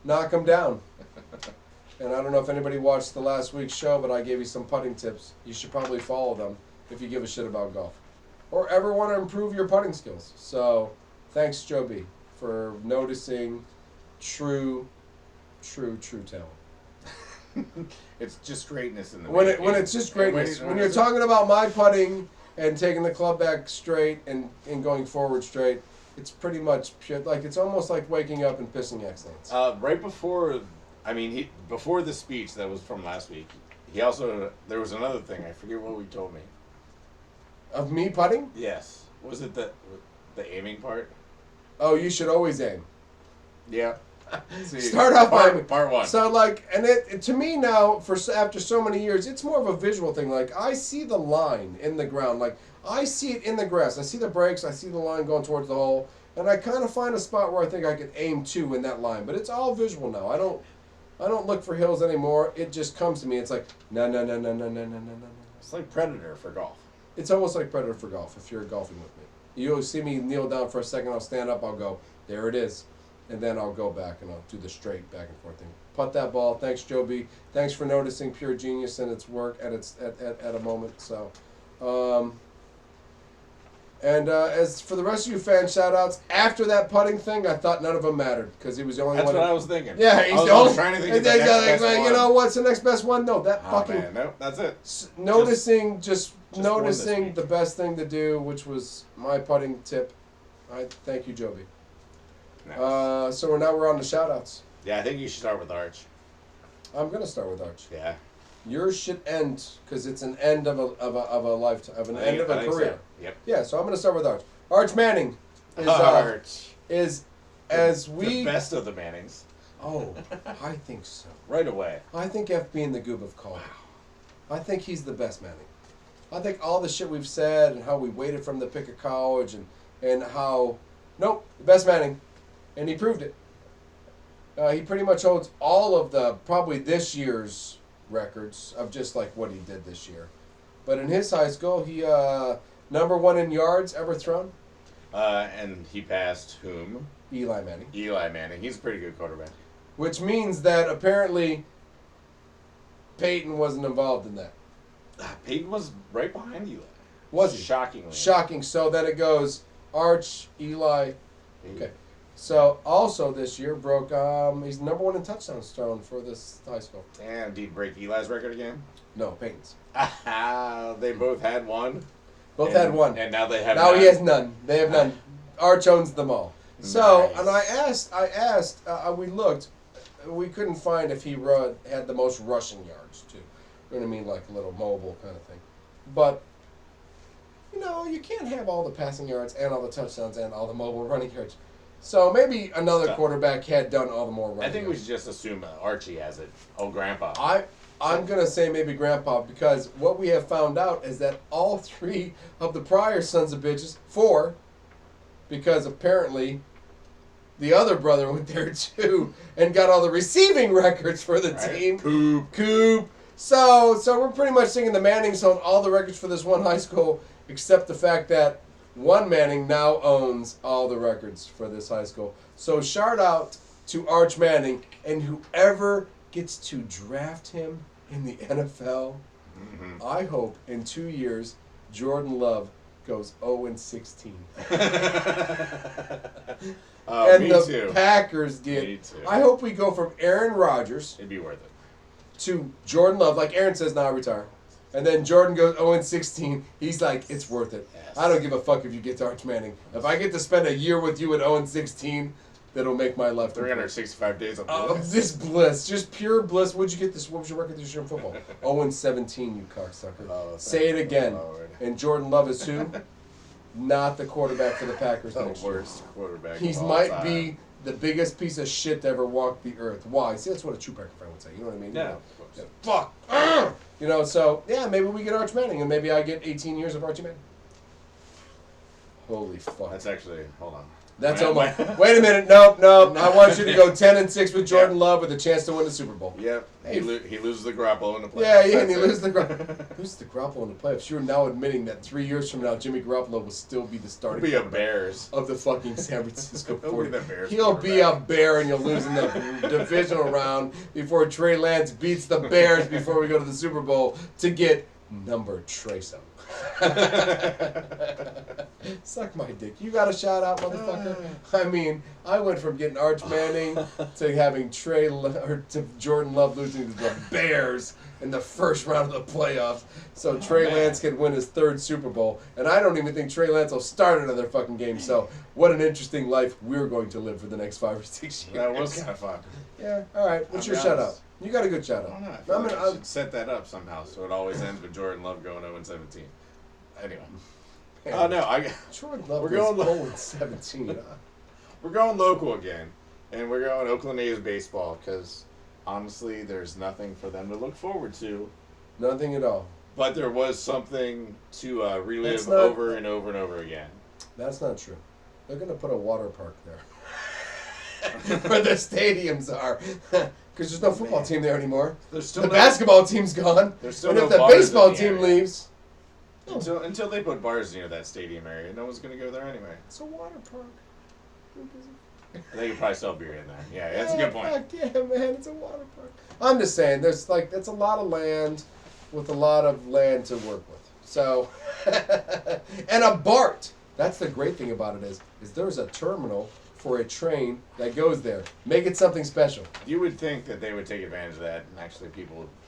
Knock them down. And I don't know if anybody watched the last week's show, but I gave you some putting tips. You should probably follow them if you give a shit about golf. Or ever want to improve your putting skills. So, thanks, Joe B, for noticing true talent. It's just greatness in the When it's just greatness. When you're talking about my putting and taking the club back straight and going forward straight, it's pretty much pure. Like, it's almost like waking up and pissing excellence. Right before, before the speech that was from last week, there was another thing. I forget what he told me. Of me putting? Yes. Was it the aiming part? Oh, you should always aim. Yeah. See, Start off by part one. So like, and it to me now, after so many years, it's more of a visual thing. Like, I see the line in the ground. Like, I see it in the grass. I see the breaks. I see the line going towards the hole, and I kind of find a spot where I think I could aim to in that line. But it's all visual now. I don't look for hills anymore. It just comes to me. It's like no. It's like Predator for golf. It's almost like Predator for golf. If you're golfing with me, you'll see me kneel down for a second. I'll stand up. I'll go, there it is. And then I'll go back and I'll do the straight back and forth thing. Putt that ball. Thanks, Joe B. Thanks for noticing pure genius and its work at a moment. So, as for the rest of you fan shout-outs, after that putting thing, I thought none of them mattered because he was the only one. That's what I was thinking. Yeah, he's I the only. was trying to think of the next best one. You know what's the next best one? No, that fucking. Man, no, that's it. Noticing Noticing the best thing to do, which was my putting tip. Thank you, Joby. Nice. So we're on the shout-outs. Yeah, I think you should start with Arch. I'm gonna start with Arch. Yeah. Yours should end because it's an end of a lifetime, of an end of a career. So. Yep. Yeah, so I'm gonna start with Arch. Arch Manning is the best of the Mannings. Oh, I think so. Right away. I think FB and the Goob have called. I think he's the best Manning. I think all the shit we've said and how we waited from the pick of college and how the best Manning, and he proved it. He pretty much holds all of the probably this year's records of just like what he did this year. But in his high school, he number one in yards ever thrown. And he passed whom? Eli Manning. Eli Manning. He's a pretty good quarterback. Which means that apparently Peyton wasn't involved in that. Peyton was right behind Eli. Was he? Shockingly. Shocking. So then it goes Arch, Eli. Okay. So also this year broke. He's number one in touchdowns thrown for this high school. And did he break Eli's record again? No, Peyton's. They both had one. Both had one. And now they have. Now none. he has none. They have none. Arch owns them all. So, Nice. and I asked. We looked. We couldn't find if he had the most rushing yards too. You know what I mean, like a little mobile kind of thing. But you can't have all the passing yards and all the touchdowns and all the mobile running yards. So maybe another quarterback had done all the more running. I think we should just assume Archie has it. Oh, Grandpa. I'm going to say maybe Grandpa, because what we have found out is that all three of the prior sons of bitches, 4, because apparently the other brother went there too and got all the receiving records for the team. Coop. So we're pretty much thinking the Mannings hold all the records for this one high school, except the fact that one Manning now owns all the records for this high school. So shout out to Arch Manning and whoever gets to draft him in the NFL. Mm-hmm. I hope in 2 years Jordan Love goes 0-16. And the too. Packers get. Me too. I hope we go from Aaron Rodgers. It'd be worth it. To Jordan Love, like Aaron says, now I retire. And then Jordan goes 0-16. He's like, it's worth it. Yes. I don't give a fuck if you get to Arch Manning. If I get to spend a year with you at 0-16, that'll make my life 365 days of bliss. This bliss. Just pure bliss. What'd you get this? What was your record this year in football? 0-17, you cocksucker. Say it again. And Jordan Love is who? Not the quarterback for the Packers next year. The worst quarterback. He might be the biggest piece of shit to ever walk the earth. Why? See, that's what a true Packer fan would say. You know what I mean? Yeah, of course. Yeah, fuck. So, yeah, maybe we get Arch Manning, and maybe I get 18 years of Archie Manning. Holy fuck. That's actually, hold on. That's almost. Wait a minute. Nope. I want you to go 10-6 with Jordan Love with a chance to win the Super Bowl. Yep. Hey, He loses the Garoppolo in the playoffs. Yeah, and he loses the Garoppolo in the playoffs. You're now admitting that 3 years from now, Jimmy Garoppolo will still be the starting. He'll be a Bears of the fucking San Francisco 40ers. He'll He'll be a Bear, and you'll lose in the divisional round before Trey Lance beats the Bears before we go to the Super Bowl to get number Trace up. Suck my dick. You got a shout out, motherfucker. I mean, I went from getting Arch Manning to having to Jordan Love losing to the Bears in the first round of the playoffs, so Trey Lance can win his 3rd Super Bowl. And I don't even think Trey Lance will start another fucking game. So what an interesting life we're going to live for the next 5 or 6 years. That was kind of fun. Yeah. All right. What's your shout out? You got a good shout out. I don't know. I should set that up somehow so it always ends with Jordan Love going 0-17. Anyway. Oh no, Jordan Love we're going 0-17. We're going local again, and we're going Oakland A's baseball because honestly, there's nothing for them to look forward to. Nothing at all. But there was something to relive over and over and over again. That's not true. They're gonna put a water park there, where the stadiums are. Because there's no football team there anymore. There's still the basketball team's gone. There's still and no if the bars baseball in the team area. leaves, Until they put bars near that stadium area, no one's gonna go there anyway. it's a water park. They could probably sell beer in there. Yeah, that's a good point. Fuck yeah, man, it's a water park. I'm just saying, there's it's a lot of land with a lot of land to work with. So, and a BART. That's the great thing about it is there's a terminal for a train that goes there. Make it something special. You would think that they would take advantage of that, and actually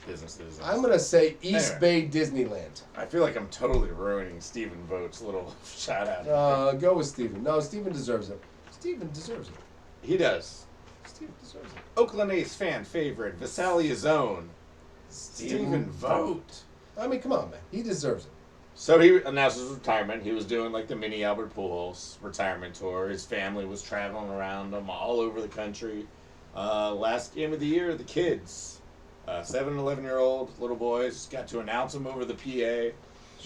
businesses. I'm going to say East Bay Disneyland. I feel like I'm totally ruining Stephen Vogt's little shout out. Go with Stephen. No, Stephen deserves it. Stephen deserves it. He does. Stephen deserves it. Oakland A's fan favorite, Visalia's own, Stephen Vogt. I mean, come on, man. He deserves it. So he announced his retirement. He was doing like the mini Albert Pujols retirement tour. His family was traveling around him all over the country. Last game of the year, the kids, 7 and 11-year-old little boys, got to announce him over the PA.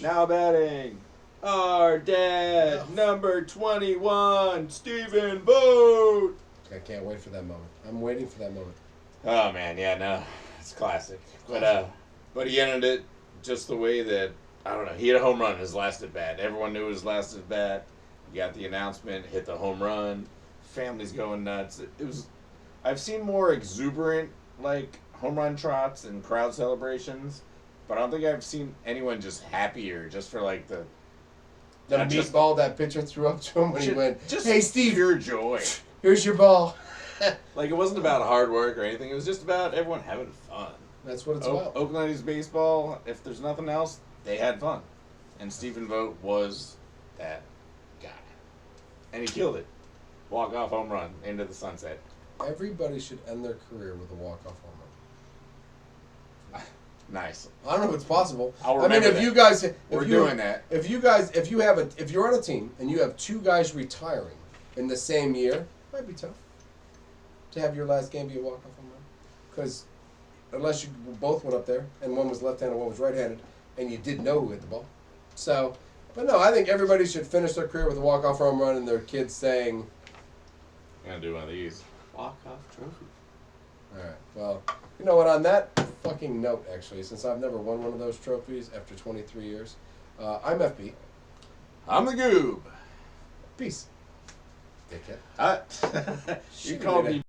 Now batting, our dad, number 21, Stephen Vogt. I can't wait for that moment. I'm waiting for that moment. Oh man, yeah, no, it's classic. But he ended it just the way that. I don't know. He hit a home run his last at bat. Everyone knew his last at bat. He got the announcement, hit the home run. Family's going nuts. It was. I've seen more exuberant like home run trots and crowd celebrations, but I don't think I've seen anyone just happier just for like the meatball that pitcher threw up to him when he went, "Hey Steve, pure joy. Here's your ball." Like it wasn't about hard work or anything. It was just about everyone having fun. That's what it's about. Oakland A's baseball. If there's nothing else, they had fun, and Stephen Vogt was that guy, and he killed it. Walk-off home run into the sunset. Everybody should end their career with a walk-off home run. Nice. I don't know if it's possible. I'll remember if that. you guys, doing that. If you're on a team and you have 2 guys retiring in the same year, it might be tough to have your last game be a walk-off home run, because unless you both went up there and one was left-handed and one was right-handed. And you didn't know who hit the ball. So, but no, I think everybody should finish their career with a walk-off home run and their kids saying, I'm going to do one of these. Walk-off trophy. All right, well, you know what, on that fucking note, actually, since I've never won one of those trophies after 23 years, I'm FB. I'm the goob. Peace. Dickhead. You called me